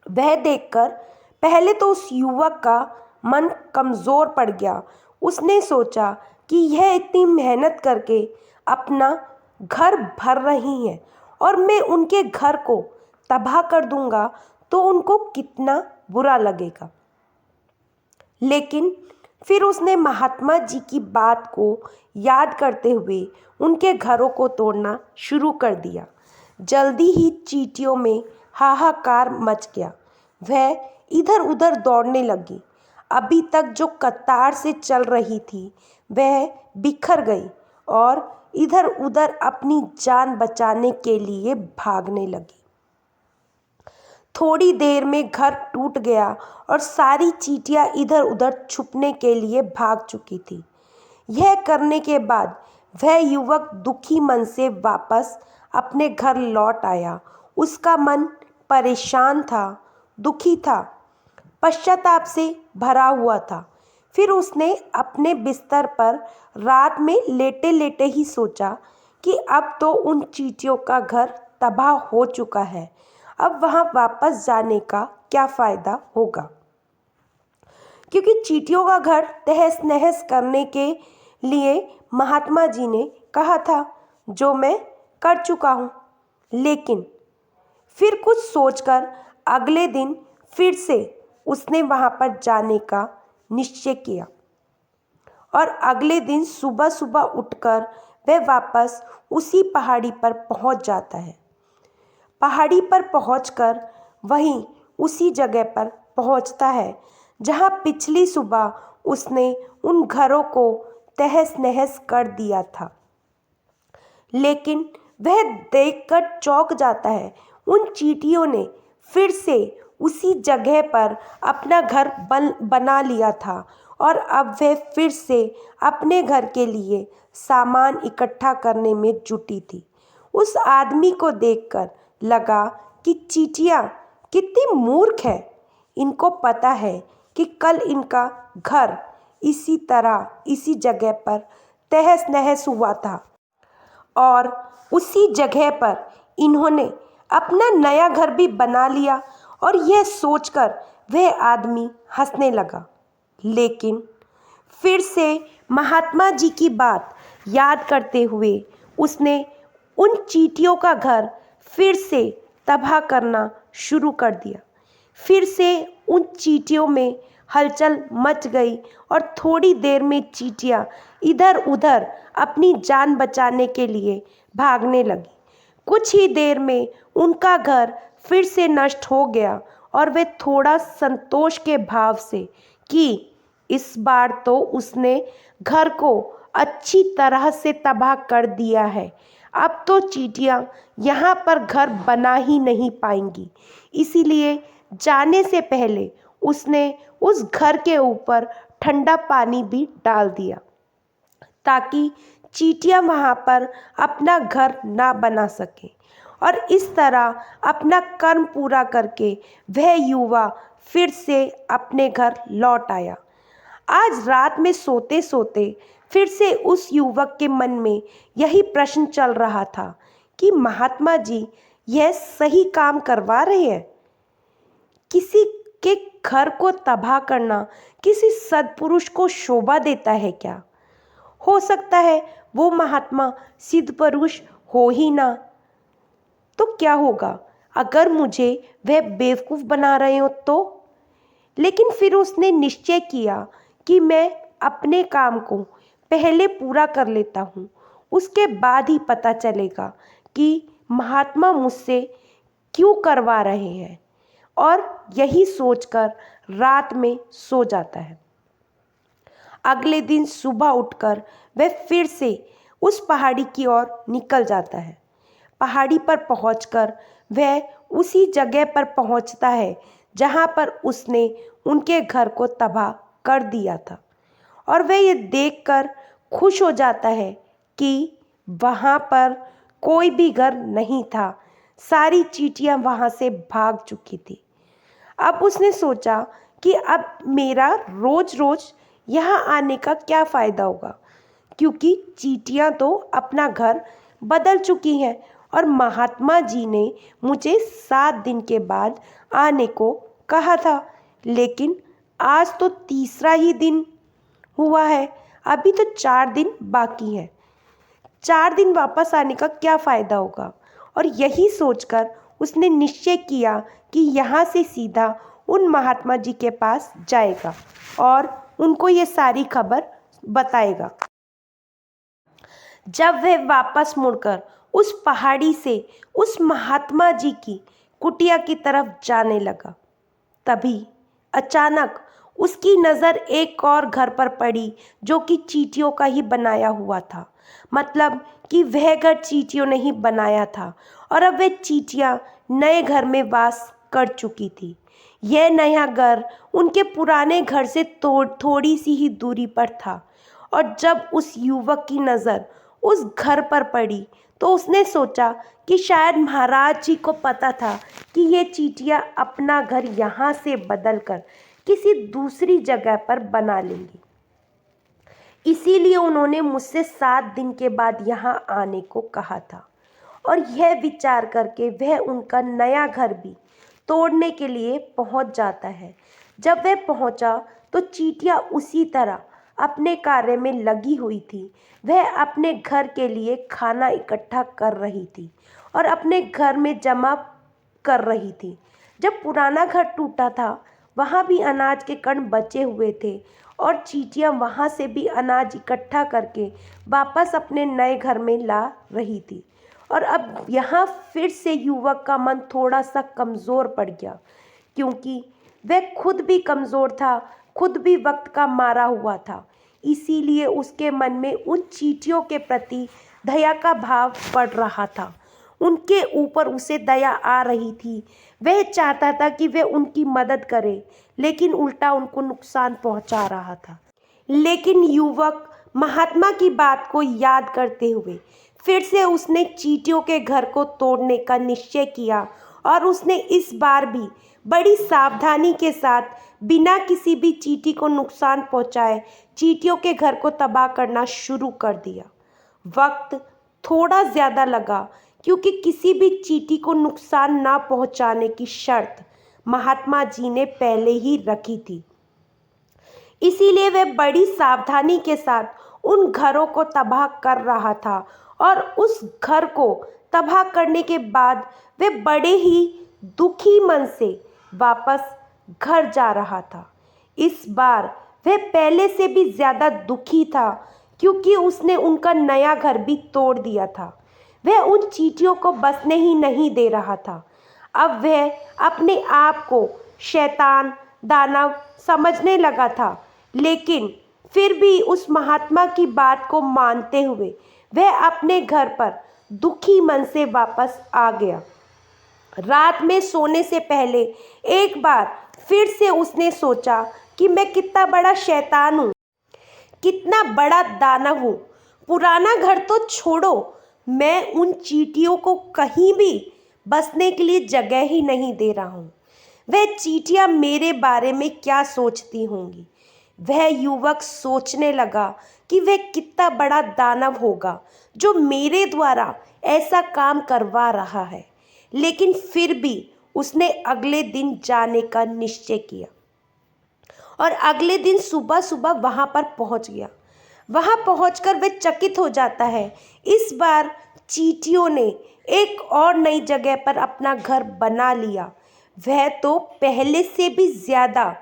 वह देखकर पहले तो उस युवक का मन कमज़ोर पड़ गया। उसने सोचा कि यह इतनी मेहनत करके अपना घर भर रही हैं और मैं उनके घर को तबाह कर दूंगा तो उनको कितना बुरा लगेगा। लेकिन फिर उसने महात्मा जी की बात को याद करते हुए उनके घरों को तोड़ना शुरू कर दिया। जल्दी ही चींटियों में हाहाकार मच गया। वह इधर उधर दौड़ने लगी। अभी तक जो कतार से चल रही थी वह बिखर गई और इधर उधर अपनी जान बचाने के लिए भागने लगी। थोड़ी देर में घर टूट गया और सारी चींटियां इधर उधर छुपने के लिए भाग चुकी थी। यह करने के बाद वह युवक दुखी मन से वापस अपने घर लौट आया। उसका मन परेशान था, दुखी था, पश्चाताप से भरा हुआ था। फिर उसने अपने बिस्तर पर रात में लेटे लेटे ही सोचा कि अब तो उन चींटियों का घर तबाह हो चुका है, अब वहाँ वापस जाने का क्या फ़ायदा होगा, क्योंकि चींटियों का घर तहस नहस करने के लिए महात्मा जी ने कहा था, जो मैं कर चुका हूँ। लेकिन फिर कुछ सोचकर अगले दिन फिर से उसने वहाँ पर जाने का निश्चय किया और अगले दिन सुबह सुबह उठकर वह वापस उसी पहाड़ी पर पहुँच जाता है। पहाड़ी पर पहुंचकर वहीं उसी जगह पर पहुंचता है जहां पिछली सुबह उसने उन घरों को तहस नहस कर दिया था। लेकिन वह देखकर चौंक जाता है, उन चींटियों ने फिर से उसी जगह पर अपना घर बना लिया था और अब वह फिर से अपने घर के लिए सामान इकट्ठा करने में जुटी थी। उस आदमी को देखकर लगा कि चींटियाँ कितनी मूर्ख है। इनको पता है कि कल इनका घर इसी तरह इसी जगह पर तहस नहस हुआ था और उसी जगह पर इन्होंने अपना नया घर भी बना लिया और यह सोचकर वह आदमी हंसने लगा। लेकिन फिर से महात्मा जी की बात याद करते हुए उसने उन चींटियों का घर फिर से तबाह करना शुरू कर दिया। फिर से उन चींटियों में हलचल मच गई और थोड़ी देर में चींटियां इधर उधर अपनी जान बचाने के लिए भागने लगी। कुछ ही देर में उनका घर फिर से नष्ट हो गया और वे थोड़ा संतोष के भाव से कि इस बार तो उसने घर को अच्छी तरह से तबाह कर दिया है, अब तो चींटियां यहाँ पर घर बना ही नहीं पाएंगी। इसीलिए जाने से पहले उसने उस घर के ऊपर ठंडा पानी भी डाल दिया ताकि चींटियां वहाँ पर अपना घर ना बना सके। और इस तरह अपना कर्म पूरा करके वह युवा फिर से अपने घर लौट आया। आज रात में सोते सोते फिर से उस युवक के मन में यही प्रश्न चल रहा था कि महात्मा जी यह सही काम करवा रहे हैं। किसी के घर को तबाह करना किसी सद्पुरुष को शोभा देता है क्या? हो सकता है वो महात्मा सिद्ध पुरुष हो ही ना, तो क्या होगा अगर मुझे वह बेवकूफ़ बना रहे हो तो? लेकिन फिर उसने निश्चय किया कि मैं अपने काम को पहले पूरा कर लेता हूँ, उसके बाद ही पता चलेगा कि महात्मा मुझसे क्यों करवा रहे हैं। और यही सोचकर रात में सो जाता है। अगले दिन सुबह उठकर वह फिर से उस पहाड़ी की ओर निकल जाता है। पहाड़ी पर पहुंचकर वह उसी जगह पर पहुंचता है जहां पर उसने उनके घर को तबाह कर दिया था और वह ये देखकर खुश हो जाता है कि वहां पर कोई भी घर नहीं था, सारी चींटियां वहां से भाग चुकी थी। अब उसने सोचा कि अब मेरा रोज़ रोज़ यहाँ आने का क्या फ़ायदा होगा, क्योंकि चींटियाँ तो अपना घर बदल चुकी हैं और महात्मा जी ने मुझे 7 दिन के बाद आने को कहा था। लेकिन आज तो तीसरा ही दिन हुआ है, अभी तो 4 दिन बाकी हैं। 4 दिन वापस आने का क्या फ़ायदा होगा? और यही सोचकर उसने निश्चय किया कि यहाँ से सीधा उन महात्मा जी के पास जाएगा और उनको ये सारी खबर बताएगा। जब वह वापस मुड़कर उस पहाड़ी से उस महात्मा जी की कुटिया की तरफ जाने लगा, तभी अचानक उसकी नज़र एक और घर पर पड़ी जो कि चींटियों का ही बनाया हुआ था। मतलब कि वह घर चींटियों ने ही बनाया था और अब वह चींटियाँ नए घर में वास कर चुकी थी। यह नया घर उनके पुराने घर से थोड़ी सी ही दूरी पर था और जब उस युवक की नज़र उस घर पर पड़ी तो उसने सोचा कि शायद महाराज जी को पता था कि ये चींटियाँ अपना घर यहाँ से बदलकर किसी दूसरी जगह पर बना लेंगी। इसीलिए उन्होंने मुझसे 7 दिन के बाद यहाँ आने को कहा था। और यह विचार करके वह उनका नया घर भी तोड़ने के लिए पहुँच जाता है। जब वह पहुँचा तो चींटियाँ उसी तरह अपने कार्य में लगी हुई थी। वह अपने घर के लिए खाना इकट्ठा कर रही थी और अपने घर में जमा कर रही थी। जब पुराना घर टूटा था, वहाँ भी अनाज के कण बचे हुए थे और चींटियाँ वहाँ से भी अनाज इकट्ठा करके वापस अपने नए घर में ला रही थी। और अब यहाँ फिर से युवक का मन थोड़ा सा कमज़ोर पड़ गया, क्योंकि वह खुद भी कमज़ोर था, खुद भी वक्त का मारा हुआ था। इसीलिए उसके मन में उन चींटियों के प्रति दया का भाव बढ़ रहा था। उनके ऊपर उसे दया आ रही थी। वह चाहता था कि वह उनकी मदद करे, लेकिन उल्टा उनको नुकसान पहुंचा रहा था। लेकिन युवक महात्मा की बात को याद करते हुए फिर से उसने चींटियों के घर को तोड़ने का निश्चय किया और उसने इस बार भी बड़ी सावधानी के साथ बिना किसी भी चींटी को नुकसान पहुंचाए चींटियों के घर को तबाह करना शुरू कर दिया। वक्त थोड़ा ज़्यादा लगा, क्योंकि किसी भी चींटी को नुकसान ना पहुंचाने की शर्त महात्मा जी ने पहले ही रखी थी। इसीलिए वह बड़ी सावधानी के साथ उन घरों को तबाह कर रहा था और उस घर को तबाह करने के बाद वे बड़े ही दुखी मन से वापस घर जा रहा था। इस बार वह पहले से भी ज़्यादा दुखी था, क्योंकि उसने उनका नया घर भी तोड़ दिया था। वह उन चींटियों को बसने ही नहीं दे रहा था। अब वह अपने आप को शैतान, दानव समझने लगा था, लेकिन फिर भी उस महात्मा की बात को मानते हुए वह अपने घर पर दुखी मन से वापस आ गया। रात में सोने से पहले एक बार फिर से उसने सोचा कि मैं कितना बड़ा शैतान हूँ, कितना बड़ा दानव हूँ। पुराना घर तो छोड़ो, मैं उन चींटियों को कहीं भी बसने के लिए जगह ही नहीं दे रहा हूँ। वह चींटियाँ मेरे बारे में क्या सोचती होंगी। वह युवक सोचने लगा कि वह कितना बड़ा दानव होगा जो मेरे द्वारा ऐसा काम करवा रहा है। लेकिन फिर भी उसने अगले दिन जाने का निश्चय किया और अगले दिन सुबह सुबह वहाँ पर पहुँच गया। वहाँ पहुँचकर वह चकित हो जाता है। इस बार चींटियों ने एक और नई जगह पर अपना घर बना लिया। वह तो पहले से भी ज़्यादा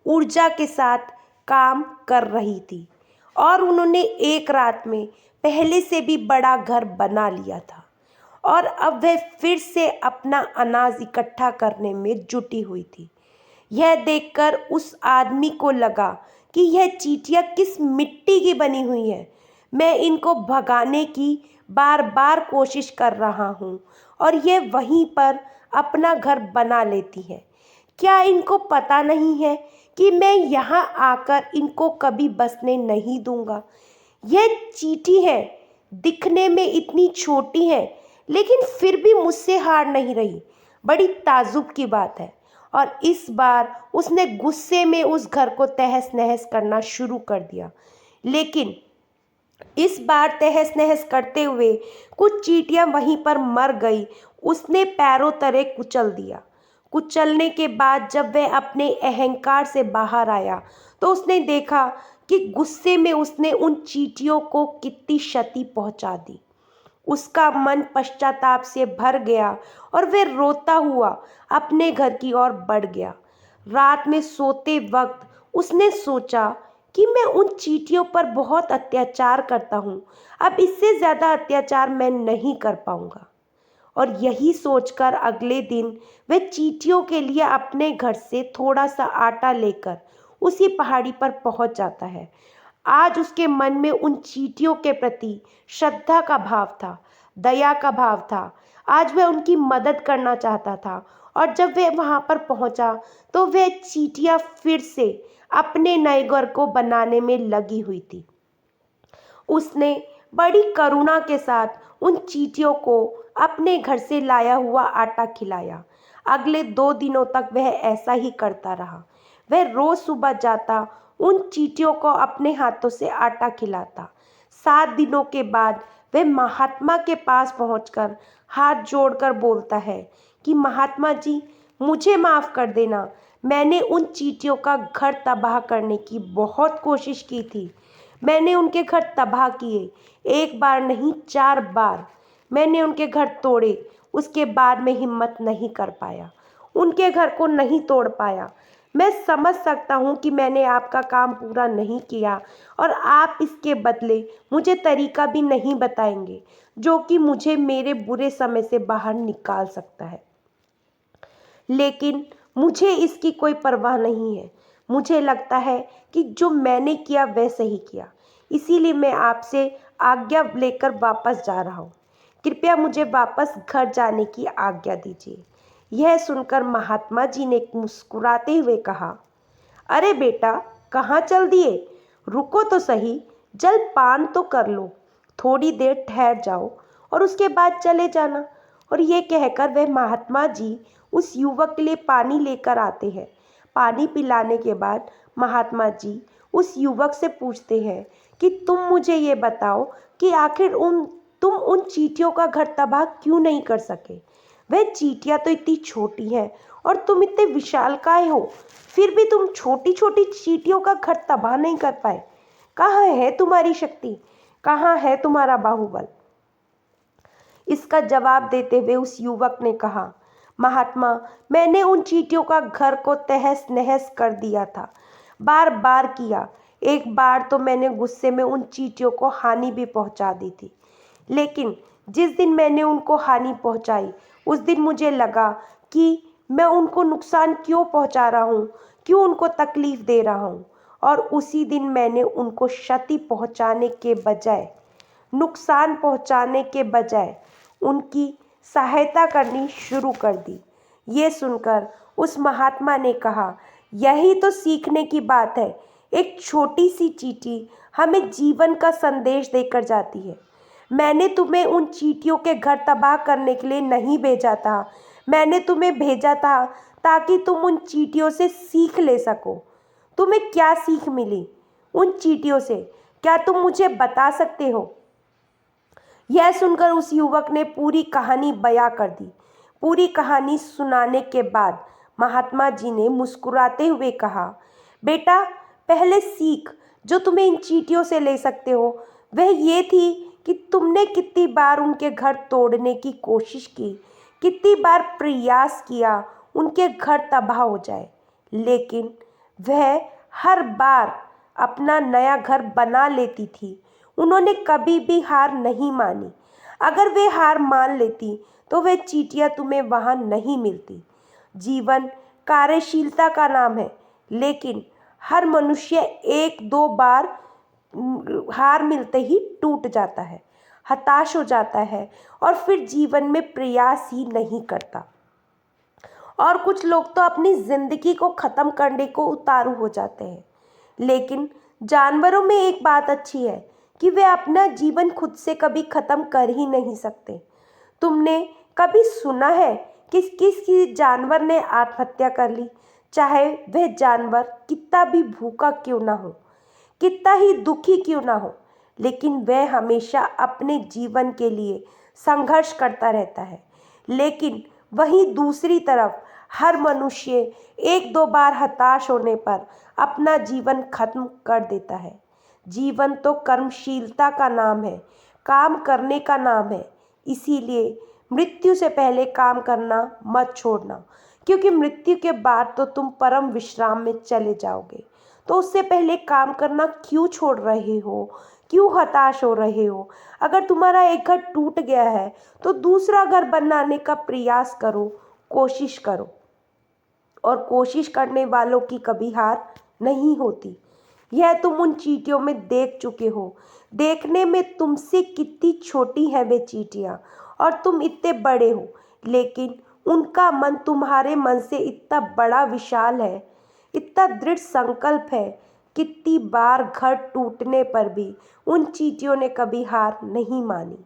ऊर्जा के साथ काम कर रही थी और उन्होंने एक रात में पहले से भी बड़ा घर बना लिया था और अब वह फिर से अपना अनाज इकट्ठा करने में जुटी हुई थी। यह देखकर उस आदमी को लगा कि यह चींटियाँ किस मिट्टी की बनी हुई है। मैं इनको भगाने की बार बार कोशिश कर रहा हूँ और यह वहीं पर अपना घर बना लेती है। क्या इनको पता नहीं है कि मैं यहाँ आकर इनको कभी बसने नहीं दूंगा। यह चींटी है, दिखने में इतनी छोटी है, लेकिन फिर भी मुझसे हार नहीं रही। बड़ी ताज्जुब की बात है। और इस बार उसने गुस्से में उस घर को तहस नहस करना शुरू कर दिया। लेकिन इस बार तहस नहस करते हुए कुछ चींटियां वहीं पर मर गई। उसने पैरों तले कुचल दिया। कुचलने के बाद जब वह अपने अहंकार से बाहर आया तो उसने देखा कि गुस्से में उसने उन चींटियों को कितनी क्षति पहुंचा दी। उसका मन पश्चाताप से भर गया और वह रोता हुआ अपने घर की ओर बढ़ गया। रात में सोते वक्त उसने सोचा कि मैं उन चींटियों पर बहुत अत्याचार करता हूँ, अब इससे ज़्यादा अत्याचार मैं नहीं कर पाऊँगा। और यही सोचकर अगले दिन वह चींटियों के लिए अपने घर से थोड़ा सा आटा लेकर उसी पहाड़ी पर पहुँच जाता है। आज उसके मन में उन चींटियों के प्रति श्रद्धा का भाव था, दया का भाव था। आज वह उनकी मदद करना चाहता था और जब वह वहाँ पर पहुँचा तो वह चींटियाँ फिर से अपने नए घर को बनाने में लगी हुई थी। उसने बड़ी करुणा के साथ उन चींटियों को अपने घर से लाया हुआ आटा खिलाया। अगले 2 दिनों तक वह ऐसा ही करता रहा। वह रोज सुबह जाता, उन चींटियों को अपने हाथों से आटा खिलाता। 7 दिनों के बाद वह महात्मा के पास पहुंचकर हाथ जोड़कर बोलता है कि महात्मा जी, मुझे माफ़ कर देना। मैंने उन चींटियों का घर तबाह करने की बहुत कोशिश की थी। मैंने उनके घर तबाह किए, एक बार नहीं 4 बार। मैंने उनके घर तोड़े, उसके बाद मैं हिम्मत नहीं कर पाया, उनके घर को नहीं तोड़ पाया। मैं समझ सकता हूँ कि मैंने आपका काम पूरा नहीं किया और आप इसके बदले मुझे तरीका भी नहीं बताएंगे जो कि मुझे मेरे बुरे समय से बाहर निकाल सकता है। लेकिन मुझे इसकी कोई परवाह नहीं है। मुझे लगता है कि जो मैंने किया वह सही किया, इसीलिए मैं आपसे आज्ञा लेकर वापस जा रहा हूँ। कृपया मुझे वापस घर जाने की आज्ञा दीजिए। यह सुनकर महात्मा जी ने मुस्कुराते हुए कहा, अरे बेटा, कहाँ चल दिए? रुको तो सही, जलपान तो कर लो, थोड़ी देर ठहर जाओ और उसके बाद चले जाना। और ये कहकर वह महात्मा जी उस युवक के लिए पानी लेकर आते हैं। पानी पिलाने के बाद महात्मा जी उस युवक से पूछते हैं कि तुम मुझे ये बताओ कि आखिर तुम उन चींटियों का घर तबाह क्यों नहीं कर सके? वह चींटियां तो इतनी छोटी हैं और तुम इतने विशालकाय हो, फिर भी तुम छोटी छोटी चींटियों का घर तबाह नहीं कर पाए। कहाँ है तुम्हारी शक्ति? कहाँ है तुम्हारा बाहुबल? इसका जवाब देते हुए उस युवक ने कहा, महात्मा, मैंने उन चींटियों का घर को तहस नहस कर दिया था, बार बार किया। एक बार तो मैंने गुस्से में उन चींटियों को हानि भी पहुंचा दी थी। लेकिन जिस दिन मैंने उनको हानि पहुंचाई, उस दिन मुझे लगा कि मैं उनको नुकसान क्यों पहुंचा रहा हूं, क्यों उनको तकलीफ दे रहा हूं। और उसी दिन मैंने उनको क्षति पहुंचाने के बजाय, नुकसान पहुंचाने के बजाय उनकी सहायता करनी शुरू कर दी। ये सुनकर उस महात्मा ने कहा, यही तो सीखने की बात है। एक छोटी सी चींटी हमें जीवन का संदेश देकर जाती है। मैंने तुम्हें उन चींटियों के घर तबाह करने के लिए नहीं भेजा था। मैंने तुम्हें भेजा था ताकि तुम उन चींटियों से सीख ले सको। तुम्हें क्या सीख मिली उन चींटियों से? क्या तुम मुझे बता सकते हो? यह सुनकर उस युवक ने पूरी कहानी बयां कर दी। पूरी कहानी सुनाने के बाद महात्मा जी ने मुस्कुराते हुए कहा, बेटा, पहले सीख जो तुम्हें इन चींटियों से ले सकते हो वह ये थी कि तुमने कितनी बार उनके घर तोड़ने की कोशिश की, कितनी बार प्रयास किया उनके घर तबाह हो जाए, लेकिन वह हर बार अपना नया घर बना लेती थी। उन्होंने कभी भी हार नहीं मानी। अगर वे हार मान लेती तो वे चींटियां तुम्हें वहां नहीं मिलती। जीवन कार्यशीलता का नाम है, लेकिन हर मनुष्य 1-2 बार हार मिलते ही टूट जाता है, हताश हो जाता है और फिर जीवन में प्रयास ही नहीं करता। और कुछ लोग तो अपनी जिंदगी को ख़त्म करने को उतारू हो जाते हैं। लेकिन जानवरों में एक बात अच्छी है कि वे अपना जीवन खुद से कभी ख़त्म कर ही नहीं सकते। तुमने कभी सुना है कि किसी जानवर ने आत्महत्या कर ली, चाहे वह जानवर कितना भी भूखा क्यों ना हो, कितना ही दुखी क्यों ना हो, लेकिन वह हमेशा अपने जीवन के लिए संघर्ष करता रहता है। लेकिन वहीं दूसरी तरफ हर मनुष्य 1-2 बार हताश होने पर अपना जीवन खत्म कर देता है। जीवन तो कर्मशीलता का नाम है, काम करने का नाम है। इसीलिए मृत्यु से पहले काम करना मत छोड़ना, क्योंकि मृत्यु के बाद तो तुम परम विश्राम में चले जाओगे। तो उससे पहले काम करना क्यों छोड़ रहे हो? क्यों हताश हो रहे हो? अगर तुम्हारा एक घर टूट गया है तो दूसरा घर बनाने का प्रयास करो, कोशिश करो। और कोशिश करने वालों की कभी हार नहीं होती। यह तुम उन चींटियों में देख चुके हो। देखने में तुमसे कितनी छोटी हैं वे चींटियाँ और तुम इतने बड़े हो, लेकिन उनका मन तुम्हारे मन से इतना बड़ा विशाल है, इतना दृढ़ संकल्प है। कितनी बार घर टूटने पर भी उन चींटियों ने कभी हार नहीं मानी।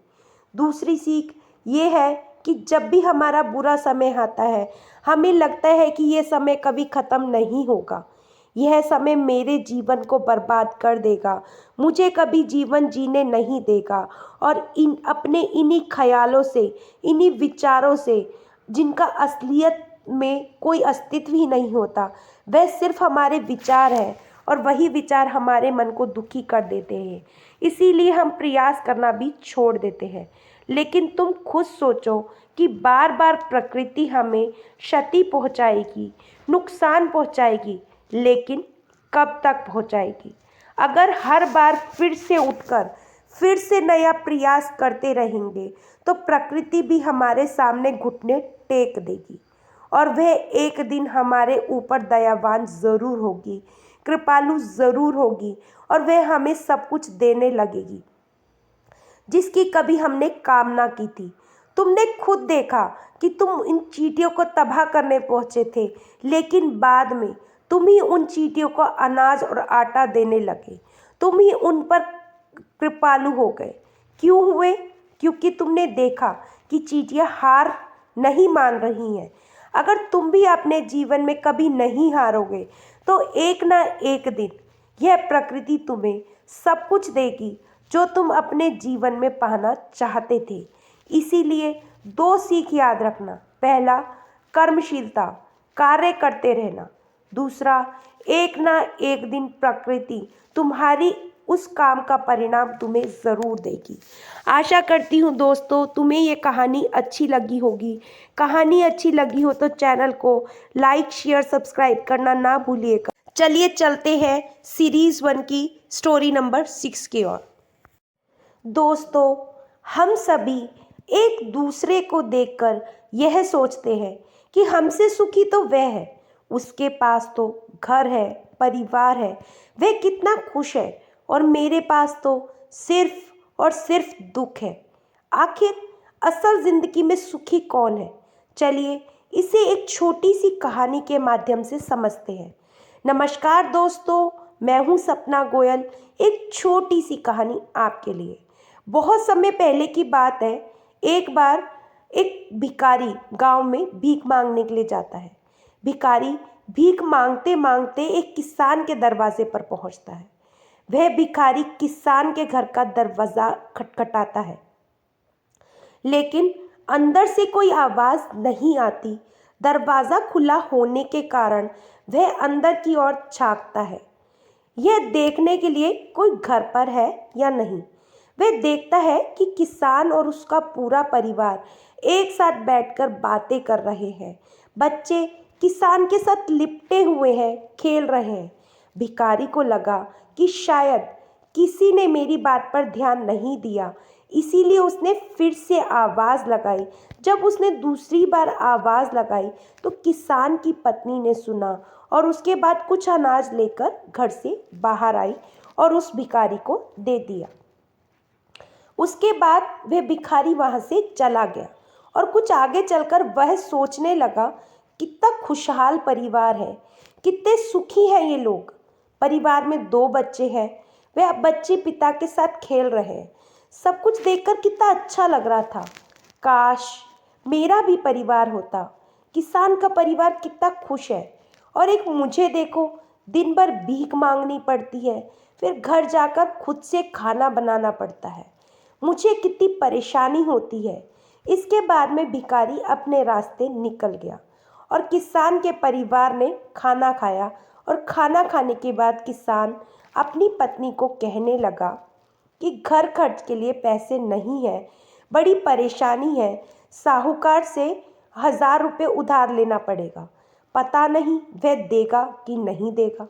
दूसरी सीख ये है कि जब भी हमारा बुरा समय आता है, हमें लगता है कि ये समय कभी ख़त्म नहीं होगा, यह समय मेरे जीवन को बर्बाद कर देगा, मुझे कभी जीवन जीने नहीं देगा। और इन्हीं ख्यालों से, इन्हीं विचारों से, जिनका असलियत में कोई अस्तित्व ही नहीं होता, वह सिर्फ हमारे विचार हैं और वही विचार हमारे मन को दुखी कर देते हैं। इसीलिए हम प्रयास करना भी छोड़ देते हैं। लेकिन तुम खुद सोचो कि बार बार प्रकृति हमें क्षति पहुंचाएगी, नुकसान पहुंचाएगी, लेकिन कब तक पहुंचाएगी? अगर हर बार फिर से उठकर फिर से नया प्रयास करते रहेंगे तो प्रकृति भी हमारे सामने घुटने टेक देगी और वह एक दिन हमारे ऊपर दयावान ज़रूर होगी, कृपालु ज़रूर होगी और वह हमें सब कुछ देने लगेगी जिसकी कभी हमने कामना की थी। तुमने खुद देखा कि तुम इन चींटियों को तबाह करने पहुंचे थे, लेकिन बाद में तुम ही उन चींटियों को अनाज और आटा देने लगे। तुम ही उन पर कृपालु हो गए। क्यों हुए? क्योंकि तुमने देखा कि चींटियां हार नहीं मान रही हैं। अगर तुम भी अपने जीवन में कभी नहीं हारोगे तो एक ना एक दिन यह प्रकृति तुम्हें सब कुछ देगी जो तुम अपने जीवन में पाना चाहते थे। इसीलिए दो सीख याद रखना। पहला, कर्मशीलता, कार्य करते रहना। दूसरा, एक ना एक दिन प्रकृति तुम्हारी उस काम का परिणाम तुम्हें ज़रूर देगी। आशा करती हूँ दोस्तों तुम्हें ये कहानी अच्छी लगी होगी। कहानी अच्छी लगी हो तो चैनल को लाइक, शेयर, सब्सक्राइब करना ना भूलिएगा। चलिए चलते हैं सीरीज़ 1 की स्टोरी नंबर 6 की ओर। दोस्तों, हम सभी एक दूसरे को देखकर यह सोचते हैं कि हमसे सुखी तो वह है, उसके पास तो घर है, परिवार है, वह कितना खुश है और मेरे पास तो सिर्फ और सिर्फ दुख है। आखिर असल ज़िंदगी में सुखी कौन है? चलिए इसे एक छोटी सी कहानी के माध्यम से समझते हैं। नमस्कार दोस्तों, मैं हूँ सपना गोयल। एक छोटी सी कहानी आपके लिए। बहुत समय पहले की बात है। एक बार एक भिखारी गांव में भीख मांगने के लिए जाता है। भिखारी भीख मांगते मांगते एक किसान के दरवाजे पर पहुंचता है। वह भिखारी किसान के घर का दरवाज़ा खटखटाता है, लेकिन अंदर से कोई आवाज़ नहीं आती। दरवाज़ा खुला होने के कारण वह अंदर की ओर झांकता है, यह देखने के लिए कोई घर पर है या नहीं। वह देखता है कि किसान और उसका पूरा परिवार एक साथ बैठकर बातें कर रहे हैं। बच्चे किसान के साथ लिपटे हुए हैं, खेल रहे हैं। भिखारी को लगा कि शायद किसी ने मेरी बात पर ध्यान नहीं दिया, इसीलिए उसने फिर से आवाज़ लगाई। जब उसने दूसरी बार आवाज़ लगाई तो किसान की पत्नी ने सुना और उसके बाद कुछ अनाज लेकर घर से बाहर आई और उस भिखारी को दे दिया। उसके बाद वह भिखारी वहाँ से चला गया और कुछ आगे चलकर वह सोचने लगा, कितना खुशहाल परिवार है, कितने सुखी हैं ये लोग। परिवार में 2 बच्चे हैं, वह बच्चे पिता के साथ खेल रहे हैं। सब कुछ देखकर कितना अच्छा लग रहा था। काश मेरा भी परिवार होता। किसान का परिवार कितना खुश है और एक मुझे देखो, दिन भर भीख मांगनी पड़ती है, फिर घर जाकर खुद से खाना बनाना पड़ता है। मुझे कितनी परेशानी होती है। इसके बाद में भिखारी अपने रास्ते निकल गया और किसान के परिवार ने खाना खाया और खाना खाने के बाद किसान अपनी पत्नी को कहने लगा कि घर खर्च के लिए पैसे नहीं है, बड़ी परेशानी है, साहूकार से 1000 रुपये उधार लेना पड़ेगा, पता नहीं वह देगा कि नहीं देगा।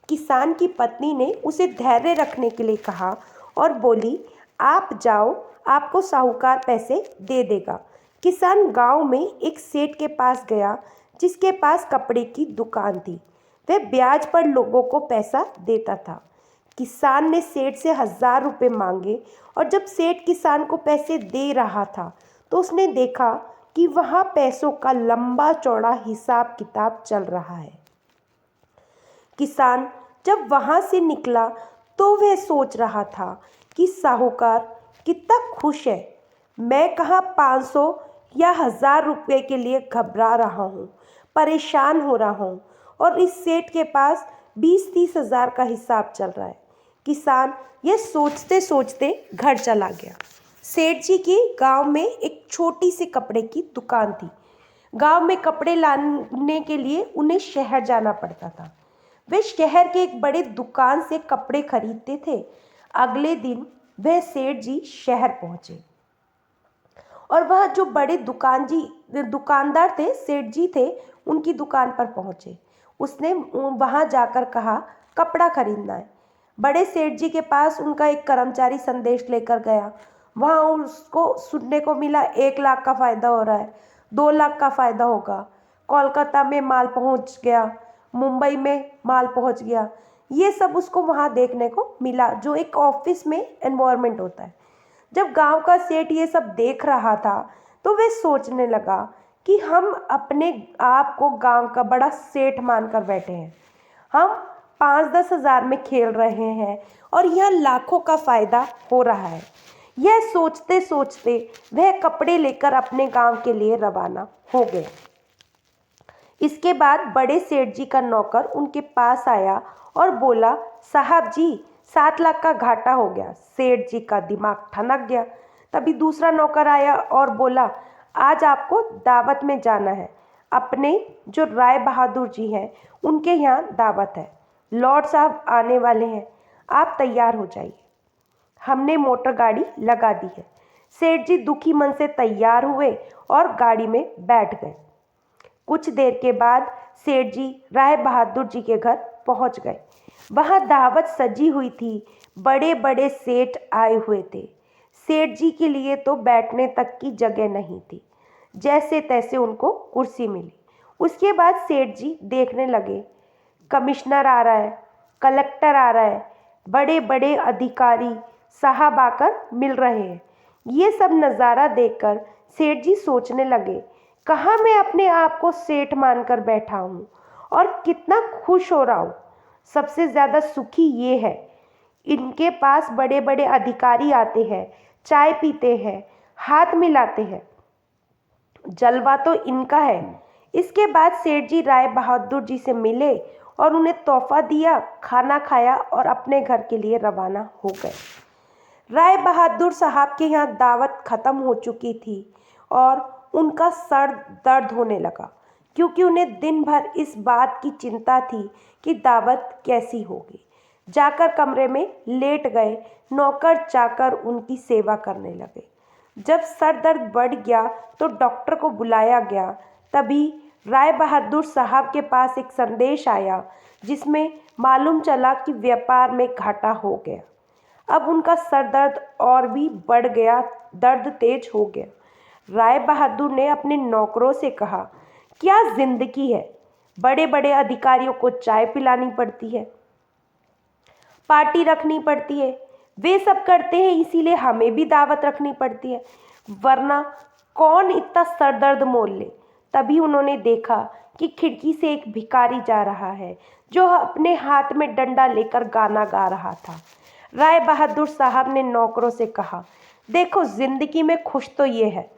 किसान की पत्नी ने उसे धैर्य रखने के लिए कहा और बोली, आप जाओ, आपको साहूकार पैसे दे देगा। किसान गांव में एक सेठ के पास गया जिसके पास कपड़े की दुकान थी। वह ब्याज पर लोगों को पैसा देता था। किसान ने सेठ से 1000 रुपये मांगे और जब सेठ किसान को पैसे दे रहा था तो उसने देखा कि वहाँ पैसों का लंबा चौड़ा हिसाब किताब चल रहा है। किसान जब वहाँ से निकला तो वह सोच रहा था कि साहूकार कितना खुश है, मैं कहाँ 500 या 1000 रुपये के लिए घबरा रहा हूँ, परेशान हो रहा हूँ और इस सेठ के पास 20-30 हज़ार का हिसाब चल रहा है। किसान यह सोचते सोचते घर चला गया। सेठ जी की गांव में एक छोटी सी कपड़े की दुकान थी। गांव में कपड़े लाने के लिए उन्हें शहर जाना पड़ता था। वे शहर के एक बड़े दुकान से कपड़े खरीदते थे। अगले दिन वह सेठ जी शहर पहुंचे और वह जो बड़े दुकानदार थे, सेठ जी थे, उनकी दुकान पर पहुंचे। उसने वहां जाकर कहा, कपड़ा खरीदना है। बड़े सेठ जी के पास उनका एक कर्मचारी संदेश लेकर गया। वहां उसको सुनने को मिला 1 लाख का फ़ायदा हो रहा है, 2 लाख का फ़ायदा होगा। कोलकाता में माल पहुंच गया, मुंबई में माल पहुंच गया। ये सब उसको वहां देखने को मिला, जो एक ऑफिस में एनवायरनमेंट होता है। जब गांव का सेठ ये सब देख रहा था तो वह सोचने लगा कि हम अपने आप को गांव का बड़ा सेठ मानकर बैठे हैं। हम 5-10 हज़ार में खेल रहे हैं और यह लाखों का फायदा हो रहा है। यह सोचते सोचते वह कपड़े लेकर अपने गांव के लिए रवाना हो गया। इसके बाद बड़े सेठ जी का नौकर उनके पास आया और बोला, साहब जी 7 लाख का घाटा हो गया। सेठ जी का दिमाग ठनक गया। तभी दूसरा नौकर आया और बोला, आज आपको दावत में जाना है। अपने जो राय बहादुर जी हैं उनके यहाँ दावत है। लॉर्ड साहब आने वाले हैं, आप तैयार हो जाइए। हमने मोटर गाड़ी लगा दी है। सेठ जी दुखी मन से तैयार हुए और गाड़ी में बैठ गए। कुछ देर के बाद सेठ जी राय बहादुर जी के घर पहुंच गए। वहां दावत सजी हुई थी। बड़े बड़े सेठ आए हुए थे। सेठ जी के लिए तो बैठने तक की जगह नहीं थी। जैसे तैसे उनको कुर्सी मिली। उसके बाद सेठ जी देखने लगे, कमिश्नर आ रहा है, कलेक्टर आ रहा है, बड़े बड़े अधिकारी साहब आकर मिल रहे हैं। ये सब नज़ारा देखकर सेठ जी सोचने लगे, कहाँ मैं अपने आप को सेठ मानकर बैठा हूँ और कितना खुश हो रहा हूँ। सबसे ज़्यादा सुखी ये है, इनके पास बड़े बड़े अधिकारी आते हैं, चाय पीते हैं, हाथ मिलाते हैं। जलवा तो इनका है। इसके बाद सेठ जी राय बहादुर जी से मिले और उन्हें तोहफा दिया, खाना खाया और अपने घर के लिए रवाना हो गए। राय बहादुर साहब के यहाँ दावत ख़त्म हो चुकी थी और उनका सर दर्द होने लगा, क्योंकि उन्हें दिन भर इस बात की चिंता थी कि दावत कैसी होगी। जाकर कमरे में लेट गए। नौकर चाकर उनकी सेवा करने लगे। जब सर दर्द बढ़ गया तो डॉक्टर को बुलाया गया। तभी राय बहादुर साहब के पास एक संदेश आया, जिसमें मालूम चला कि व्यापार में घाटा हो गया। अब उनका सर दर्द और भी बढ़ गया, दर्द तेज हो गया। राय बहादुर ने अपने नौकरों से कहा, क्या जिंदगी है, बड़े बड़े अधिकारियों को चाय पिलानी पड़ती है, पार्टी रखनी पड़ती है, वे सब करते हैं, इसीलिए हमें भी दावत रखनी पड़ती है, वरना कौन इतना सर दर्द मोल ले। तभी उन्होंने देखा कि खिड़की से एक भिखारी जा रहा है, जो अपने हाथ में डंडा लेकर गाना गा रहा था। राय बहादुर साहब ने नौकरों से कहा, देखो जिंदगी में खुश तो ये है,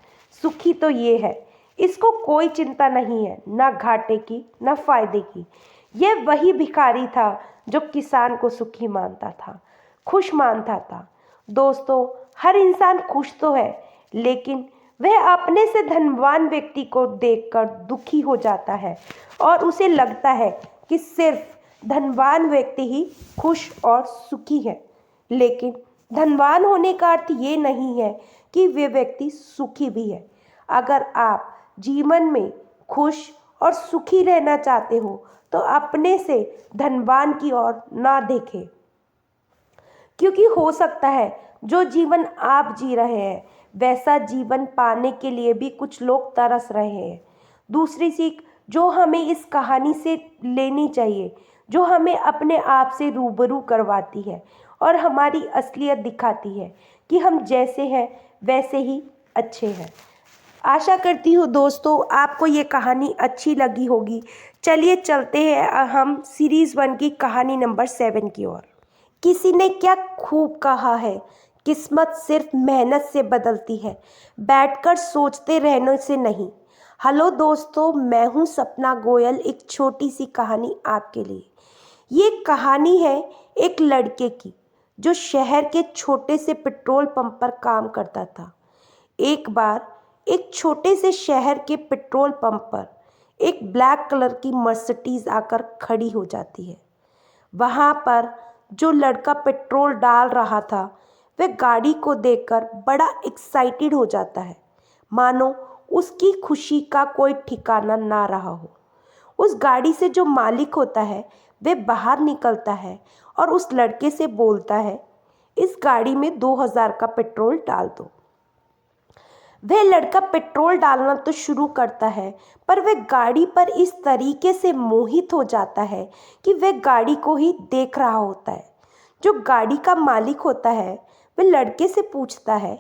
सुखी तो ये है, इसको कोई चिंता नहीं है, न घाटे की न फायदे की। यह वही भिखारी था जो किसान को सुखी मानता था, खुश मानता था। दोस्तों, हर इंसान खुश तो है, लेकिन वह अपने से धनवान व्यक्ति को देखकर दुखी हो जाता है और उसे लगता है कि सिर्फ धनवान व्यक्ति ही खुश और सुखी है। लेकिन धनवान होने का अर्थ ये नहीं है कि वे व्यक्ति सुखी भी है। अगर आप जीवन में खुश और सुखी रहना चाहते हो तो अपने से धनवान की ओर ना देखें, क्योंकि हो सकता है जो जीवन आप जी रहे हैं वैसा जीवन पाने के लिए भी कुछ लोग तरस रहे हैं। दूसरी सीख जो हमें इस कहानी से लेनी चाहिए, जो हमें अपने आप से रूबरू करवाती है और हमारी असलियत दिखाती है कि हम जैसे हैं वैसे ही अच्छे हैं। आशा करती हूँ दोस्तों आपको ये कहानी अच्छी लगी होगी। चलिए चलते हैं हम सीरीज़ 1 की कहानी नंबर 7 की ओर। किसी ने क्या खूब कहा है, किस्मत सिर्फ मेहनत से बदलती है, बैठकर सोचते रहने से नहीं। हेलो दोस्तों, मैं हूँ सपना गोयल। एक छोटी सी कहानी आपके लिए। ये कहानी है एक लड़के की जो शहर के छोटे से पेट्रोल पंप पर काम करता था। एक बार एक छोटे से शहर के पेट्रोल पंप पर एक ब्लैक कलर की मर्सिडीज आकर खड़ी हो जाती है। वहाँ पर जो लड़का पेट्रोल डाल रहा था वह गाड़ी को देखकर बड़ा एक्साइटेड हो जाता है, मानो उसकी खुशी का कोई ठिकाना ना रहा हो। उस गाड़ी से जो मालिक होता है वह बाहर निकलता है और उस लड़के से बोलता है, इस गाड़ी में 2000 का पेट्रोल डाल दो। वह लड़का पेट्रोल डालना तो शुरू करता है, पर वह गाड़ी पर इस तरीके से मोहित हो जाता है कि वह गाड़ी को ही देख रहा होता है। जो गाड़ी का मालिक होता है वह लड़के से पूछता है,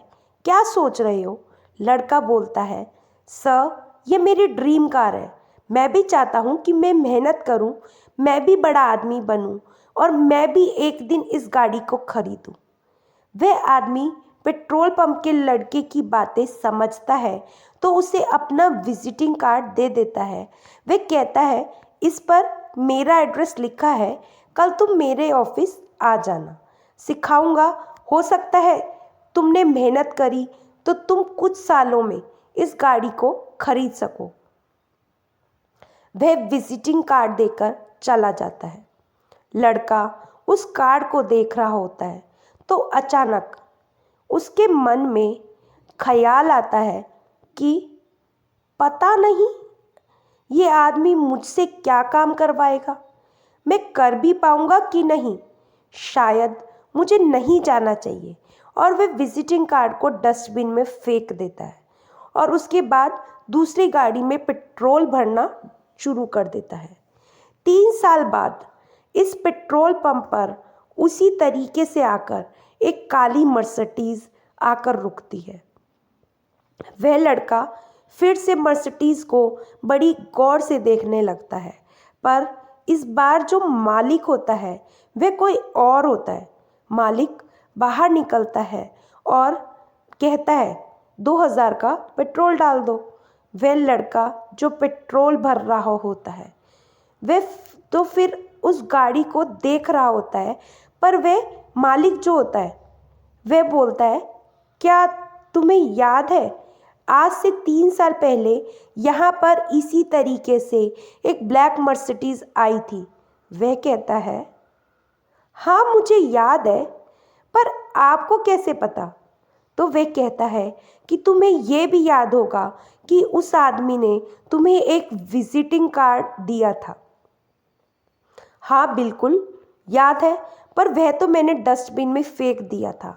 क्या सोच रहे हो? लड़का बोलता है, सर, ये मेरी ड्रीम कार है। मैं भी चाहता हूँ कि मैं मेहनत करूँ, मैं भी बड़ा आदमी बनूँ और मैं भी एक दिन इस गाड़ी को खरीदूँ। वह आदमी पेट्रोल पंप के लड़के की बातें समझता है तो उसे अपना विजिटिंग कार्ड दे देता है। वह कहता है, इस पर मेरा एड्रेस लिखा है, कल तुम मेरे ऑफिस आ जाना, सिखाऊंगा। हो सकता है तुमने मेहनत करी तो तुम कुछ सालों में इस गाड़ी को खरीद सको। वह विजिटिंग कार्ड देकर चला जाता है। लड़का उस कार्ड को देख रहा होता है तो अचानक उसके मन में ख्याल आता है कि पता नहीं ये आदमी मुझसे क्या काम करवाएगा, मैं कर भी पाऊंगा कि नहीं, शायद मुझे नहीं जाना चाहिए। और वह विजिटिंग कार्ड को डस्टबिन में फेंक देता है और उसके बाद दूसरी गाड़ी में पेट्रोल भरना शुरू कर देता है। 3 साल बाद इस पेट्रोल पंप पर उसी तरीके से आकर एक काली मर्सिडीज आकर रुकती है। वह लड़का फिर से मर्सिडीज को बड़ी गौर से देखने लगता है, पर इस बार जो मालिक होता है वह कोई और होता है। मालिक बाहर निकलता है और कहता है, 2000 का पेट्रोल डाल दो। वह लड़का जो पेट्रोल भर रहा होता है वह तो फिर उस गाड़ी को देख रहा होता है, पर वह मालिक जो होता है वह बोलता है, क्या तुम्हें याद है आज से 3 साल पहले यहाँ पर इसी तरीके से एक ब्लैक मर्सिडीज आई थी? वह कहता है, हाँ मुझे याद है, पर आपको कैसे पता? तो वह कहता है कि तुम्हें यह भी याद होगा कि उस आदमी ने तुम्हें एक विजिटिंग कार्ड दिया था। हाँ बिल्कुल याद है, पर वह तो मैंने डस्टबिन में फेंक दिया था।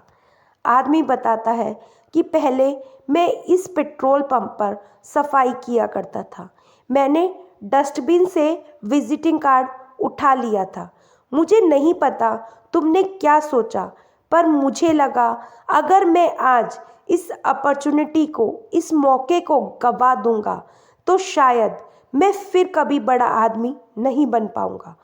आदमी बताता है कि पहले मैं इस पेट्रोल पंप पर सफाई किया करता था। मैंने डस्टबिन से विजिटिंग कार्ड उठा लिया था। मुझे नहीं पता तुमने क्या सोचा, पर मुझे लगा अगर मैं आज इस अपॉर्चुनिटी को, इस मौके को गवा दूंगा तो शायद मैं फिर कभी बड़ा आदमी नहीं बन पाऊंगा।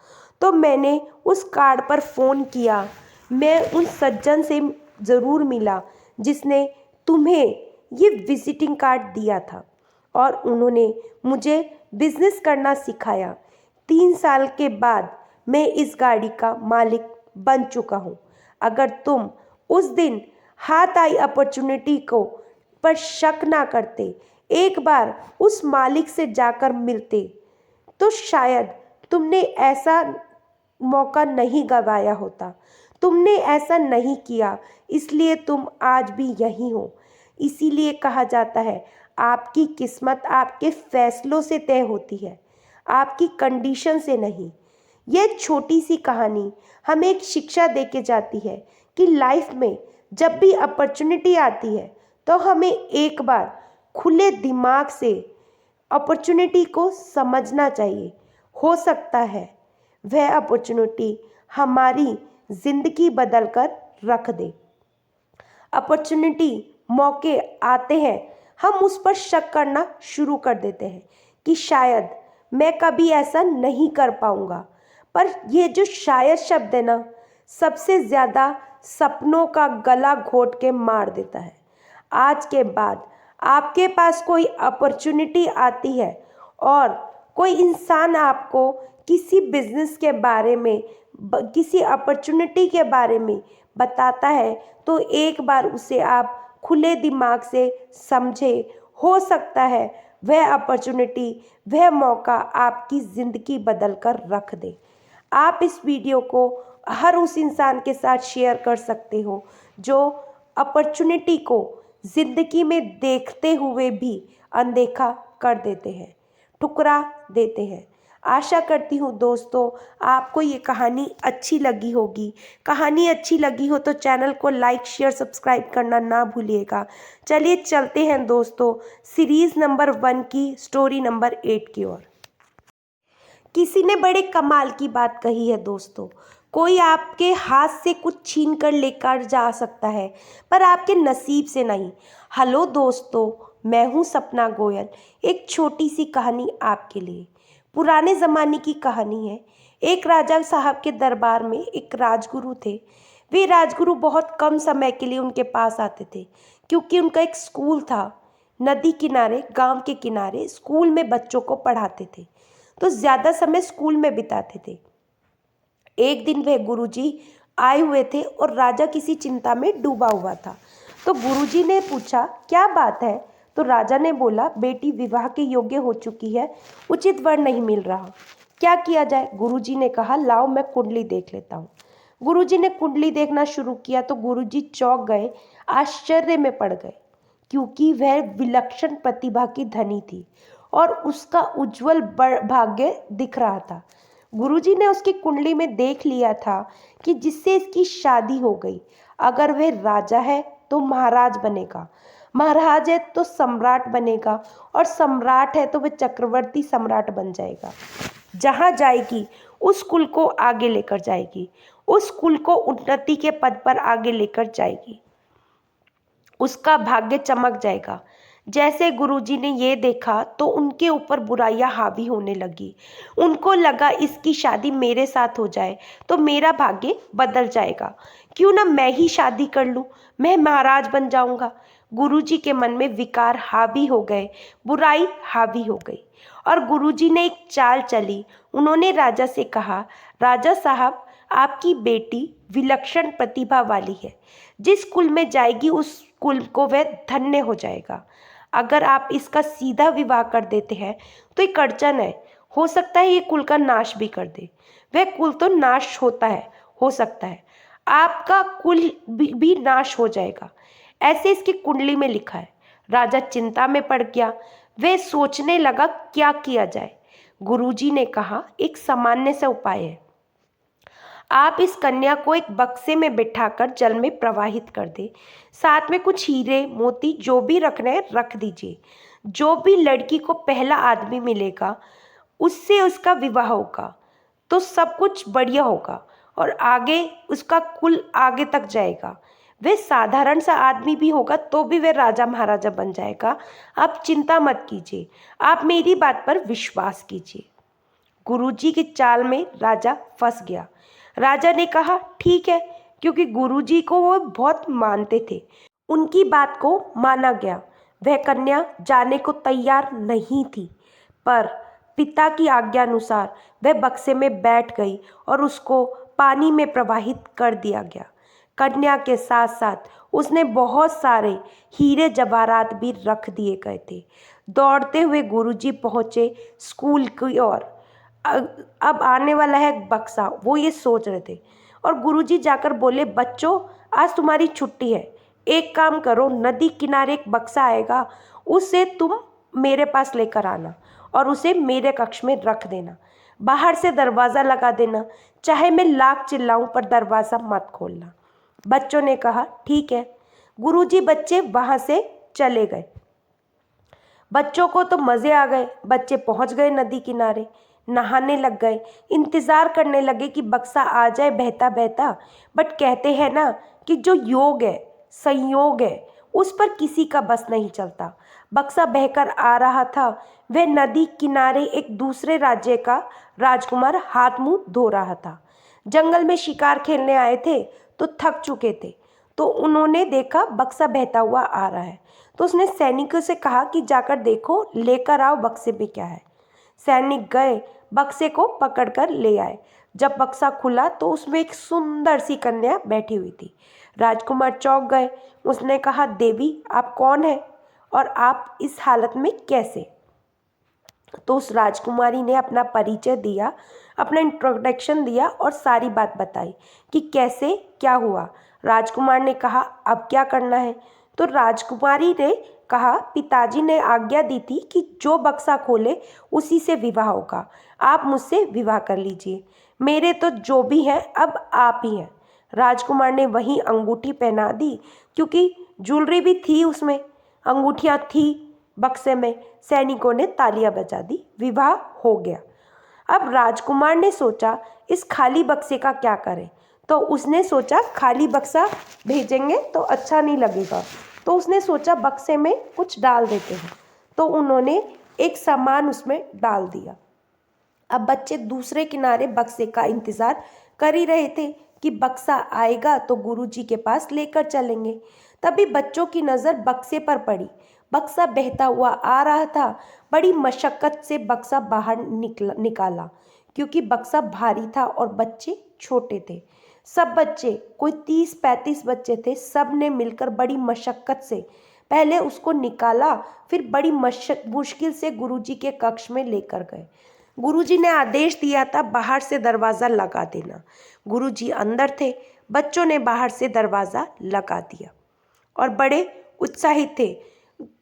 तो मैंने उस कार्ड पर फ़ोन किया। मैं उन सज्जन से ज़रूर मिला जिसने तुम्हें ये विजिटिंग कार्ड दिया था और उन्होंने मुझे बिज़नेस करना सिखाया। 3 साल के बाद मैं इस गाड़ी का मालिक बन चुका हूँ। अगर तुम उस दिन हाथ आई अपॉर्चुनिटी को पर शक ना करते, एक बार उस मालिक से जाकर मिलते, तो शायद तुमने ऐसा मौका नहीं गंवाया होता। तुमने ऐसा नहीं किया, इसलिए तुम आज भी यहीं हो। इसीलिए कहा जाता है, आपकी किस्मत आपके फैसलों से तय होती है, आपकी कंडीशन से नहीं। यह छोटी सी कहानी हमें एक शिक्षा दे के जाती है कि लाइफ में जब भी अपॉर्चुनिटी आती है तो हमें एक बार खुले दिमाग से अपॉर्चुनिटी को समझना चाहिए। हो सकता है वह अपॉर्चुनिटी हमारी ज़िंदगी बदल कर रख दे। अपॉर्चुनिटी, मौके आते हैं, हम उस पर शक करना शुरू कर देते हैं कि शायद मैं कभी ऐसा नहीं कर पाऊंगा। पर ये जो शायद शब्द है ना, सबसे ज़्यादा सपनों का गला घोट के मार देता है। आज के बाद आपके पास कोई अपॉर्चुनिटी आती है और कोई इंसान आपको किसी बिजनेस के बारे में, किसी अपॉर्चुनिटी के बारे में बताता है, तो एक बार उसे आप खुले दिमाग से समझे। हो सकता है वह अपॉर्चुनिटी, वह मौका आपकी ज़िंदगी बदल कर रख दे। आप इस वीडियो को हर उस इंसान के साथ शेयर कर सकते हो जो अपॉर्चुनिटी को ज़िंदगी में देखते हुए भी अनदेखा कर देते हैं, ठुकरा देते हैं। आशा करती हूँ दोस्तों आपको ये कहानी अच्छी लगी होगी। कहानी अच्छी लगी हो तो चैनल को लाइक, शेयर, सब्सक्राइब करना ना भूलिएगा। चलिए चलते हैं दोस्तों सीरीज़ नंबर 1 की स्टोरी नंबर 8 की ओर। किसी ने बड़े कमाल की बात कही है दोस्तों। कोई आपके हाथ से कुछ छीन कर लेकर जा सकता है पर आपके नसीब से नहीं। हेलो दोस्तों, मैं हूँ सपना गोयल। एक छोटी सी कहानी आपके लिए। पुराने ज़माने की कहानी है। एक राजा साहब के दरबार में एक राजगुरु थे। वे राजगुरु बहुत कम समय के लिए उनके पास आते थे क्योंकि उनका एक स्कूल था। नदी किनारे, गांव के किनारे स्कूल में बच्चों को पढ़ाते थे तो ज़्यादा समय स्कूल में बिताते थे। एक दिन वह गुरुजी आए हुए थे और राजा किसी चिंता में डूबा हुआ था। तो गुरुजी ने पूछा, क्या बात है? तो राजा ने बोला, बेटी विवाह के योग्य हो चुकी है, उचित वर नहीं मिल रहा, क्या किया जाए? गुरुजी ने कहा, लाओ मैं कुंडली देख लेता हूँ। गुरुजी ने कुंडली देखना शुरू किया तो गुरुजी चौंक गए, आश्चर्य में पड़ गए क्योंकि वह विलक्षण प्रतिभा की धनी थी और उसका उज्जवल भाग्य दिख रहा था। गुरुजी ने उसकी कुंडली में देख लिया था कि जिससे इसकी शादी हो गई, अगर वह राजा है तो महाराज बनेगा, महाराज है तो सम्राट बनेगा और सम्राट है तो वह चक्रवर्ती सम्राट बन जाएगा। जहाँ जाएगी उस कुल को आगे लेकर जाएगी, उस कुल को उन्नति के पद पर आगे लेकर जाएगी, उसका भाग्य चमक जाएगा। जैसे गुरुजी ने ये देखा तो उनके ऊपर बुराइयां हावी होने लगी। उनको लगा इसकी शादी मेरे साथ हो जाए तो मेरा भाग्य बदल जाएगा। क्यों ना मैं ही शादी कर लूं, मैं महाराज बन जाऊंगा। गुरुजी के मन में विकार हावी हो गए, बुराई हावी हो गई और गुरुजी ने एक चाल चली। उन्होंने राजा से कहा, राजा साहब, आपकी बेटी विलक्षण प्रतिभा वाली है, जिस कुल में जाएगी उस कुल को वह धन्य हो जाएगा। अगर आप इसका सीधा विवाह कर देते हैं तो एक अड़चन है, हो सकता है ये कुल का नाश भी कर दे। वह कुल तो नाश होता है, हो सकता है आपका कुल भी नाश हो जाएगा, ऐसे इसकी कुंडली में लिखा है। राजा चिंता में पड़ गया। वह सोचने लगा क्या किया जाए। गुरुजी ने कहा, एक सामान्य सा उपाय है, आप इस कन्या को एक बक्से में बिठाकर जल में प्रवाहित कर दे, साथ में कुछ हीरे मोती जो भी रखने हैं रख दीजिए। जो भी लड़की को पहला आदमी मिलेगा उससे उसका विवाह होगा तो सब कुछ बढ़िया होगा और आगे उसका कुल आगे तक जाएगा। वह साधारण सा आदमी भी होगा तो भी वह राजा महाराजा बन जाएगा। आप चिंता मत कीजिए, आप मेरी बात पर विश्वास कीजिए। गुरुजी की चाल में राजा फंस गया। राजा ने कहा, ठीक है, क्योंकि गुरुजी को वो बहुत मानते थे। उनकी बात को माना गया। वह कन्या जाने को तैयार नहीं थी पर पिता की आज्ञा अनुसार वह बक्से में बैठ गई और उसको पानी में प्रवाहित कर दिया गया। कन्या के साथ साथ उसने बहुत सारे हीरे जवाहरात भी रख दिए गए थे। दौड़ते हुए गुरुजी पहुँचे स्कूल की ओर। अब आने वाला है बक्सा, वो ये सोच रहे थे और गुरुजी जाकर बोले, बच्चों, आज तुम्हारी छुट्टी है, एक काम करो, नदी किनारे एक बक्सा आएगा, उसे तुम मेरे पास लेकर आना और उसे मेरे कक्ष में रख देना। बाहर से दरवाज़ा लगा देना, चाहे मैं लाख चिल्लाऊं पर दरवाज़ा मत खोलना। बच्चों ने कहा, ठीक है। गुरुजी बच्चे वहाँ से चले गए। बच्चों को तो मज़े आ गए। बच्चे पहुँच गए नदी किनारे, नहाने लग गए, इंतज़ार करने लगे कि बक्सा आ जाए बहता बहता। बट कहते हैं ना कि जो योग है, संयोग है, उस पर किसी का बस नहीं चलता। बक्सा बहकर आ रहा था। वह नदी किनारे एक दूसरे राज्य का राजकुमार हाथ मुंह धो रहा था। जंगल में शिकार खेलने आए थे तो थक चुके थे, तो उन्होंने देखा बक्सा बहता हुआ आ रहा है। तो उसने सैनिकों से कहा कि जाकर देखो, लेकर आओ बक्से में क्या है। सैनिक गए, बक्से को पकड़कर ले आए। जब बक्सा खुला तो उसमें एक सुंदर सी कन्या बैठी हुई थी। राजकुमार चौंक गए। उसने कहा, देवी, आप कौन है और आप इस हालत में कैसे। तो उस राजकुमारी ने अपना परिचय दिया, अपना इंट्रोडक्शन दिया और सारी बात बताई कि कैसे क्या हुआ। राजकुमार ने कहा अब क्या करना है। तो राजकुमारी ने कहा पिताजी ने आज्ञा दी थी कि जो बक्सा खोले उसी से विवाह होगा, आप मुझसे विवाह कर लीजिए, मेरे तो जो भी है अब आप ही हैं। राजकुमार ने वही अंगूठी पहना दी, क्योंकि ज्वेलरी भी थी उसमें, अंगूठियाँ थी बक्से में। सैनिकों ने तालियां बजा दी, विवाह हो गया। अब राजकुमार ने सोचा इस खाली बक्से का क्या करें। तो उसने सोचा खाली बक्सा भेजेंगे तो अच्छा नहीं लगेगा, तो उसने सोचा बक्से में कुछ डाल देते हैं। तो उन्होंने एक सामान उसमें डाल दिया। अब बच्चे दूसरे किनारे बक्से का इंतजार कर ही रहे थे कि बक्सा आएगा तो गुरुजी के पास लेकर चलेंगे। तभी बच्चों की नज़र बक्से पर पड़ी। बक्सा बहता हुआ आ रहा था। बड़ी मशक्क़त से बक्सा बाहर निकाला, क्योंकि बक्सा भारी था और बच्चे छोटे थे। सब बच्चे, कोई 30-35 बच्चे थे, सब ने मिलकर बड़ी मशक्क़त से पहले उसको निकाला, फिर बड़ी मुश्किल से गुरुजी के कक्ष में लेकर गए। गुरुजी ने आदेश दिया था बाहर से दरवाज़ा लगा देना। गुरुजी अंदर थे, बच्चों ने बाहर से दरवाज़ा लगा दिया और बड़े उत्साहित थे।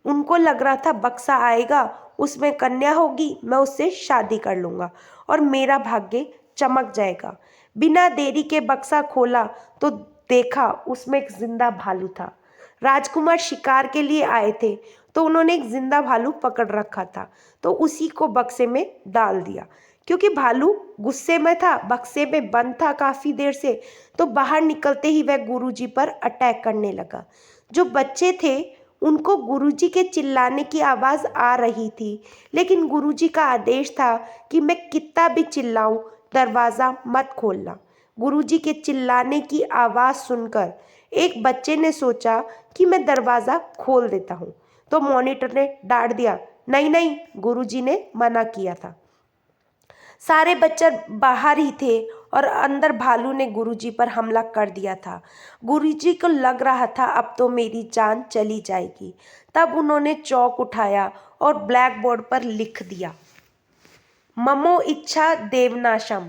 उनको लग रहा था बक्सा आएगा, उसमें कन्या होगी, मैं उससे शादी कर लूँगा और मेरा भाग्य चमक जाएगा। बिना देरी के बक्सा खोला तो देखा उसमें एक जिंदा भालू था। राजकुमार शिकार के लिए आए थे, तो उन्होंने एक जिंदा भालू पकड़ रखा था, तो उसी को बक्से में डाल दिया। क्योंकि भालू गुस्से में था, बक्से में बंद था काफ़ी देर से, तो बाहर निकलते ही वह गुरुजी पर अटैक करने लगा। जो बच्चे थे उनको गुरुजी के चिल्लाने की आवाज़ आ रही थी, लेकिन गुरुजी का आदेश था कि मैं कितना भी चिल्लाऊं, दरवाज़ा मत खोलना। गुरुजी के चिल्लाने की आवाज़ सुनकर एक बच्चे ने सोचा कि मैं दरवाज़ा खोल देता हूँ, तो मॉनिटर ने डांट दिया, नहीं नहीं, गुरुजी ने मना किया था। सारे बच्चे बाहर ही थे और अंदर भालू ने गुरुजी पर हमला कर दिया था। गुरुजी को लग रहा था अब तो मेरी जान चली जाएगी। तब उन्होंने चौक उठाया और ब्लैक बोर्ड पर लिख दिया, ममो इच्छा देवनाशम,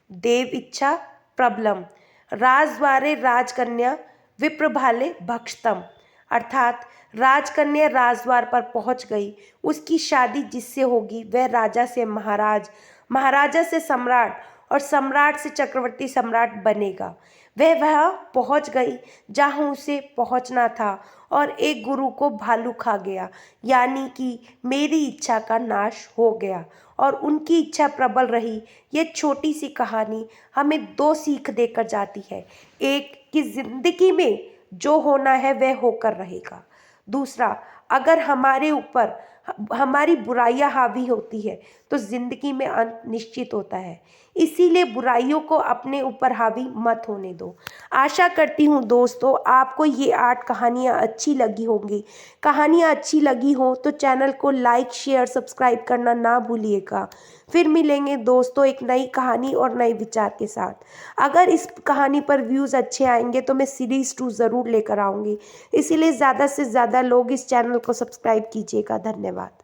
देव इच्छा प्रबलम, राजद्वारे राजकन्या विप्रभाले भक्षतम। अर्थात राजकन्या राजद्वार पर पहुंच गई, उसकी शादी जिससे होगी वह राजा से महाराज, महाराजा से सम्राट और सम्राट से चक्रवर्ती सम्राट बनेगा। वह वहाँ पहुँच गई जहाँ उसे पहुँचना था और एक गुरु को भालू खा गया, यानी कि मेरी इच्छा का नाश हो गया और उनकी इच्छा प्रबल रही। ये छोटी सी कहानी हमें 2 सीख देकर जाती है। एक कि जिंदगी में जो होना है वह होकर रहेगा। दूसरा, अगर हमारे ऊपर हमारी बुराइयां हावी होती है तो जिंदगी में अंत निश्चित होता है। इसीलिए बुराइयों को अपने ऊपर हावी मत होने दो। आशा करती हूँ दोस्तों आपको ये 8 कहानियाँ अच्छी लगी होंगी। कहानियाँ अच्छी लगी हो तो चैनल को लाइक, शेयर, सब्सक्राइब करना ना भूलिएगा। फिर मिलेंगे दोस्तों एक नई कहानी और नए विचार के साथ। अगर इस कहानी पर व्यूज़ अच्छे आएंगे तो मैं सीरीज़ 2 ज़रूर लेकर आऊँगी। इसीलिए ज़्यादा से ज़्यादा लोग इस चैनल को सब्सक्राइब कीजिएगा। धन्यवाद।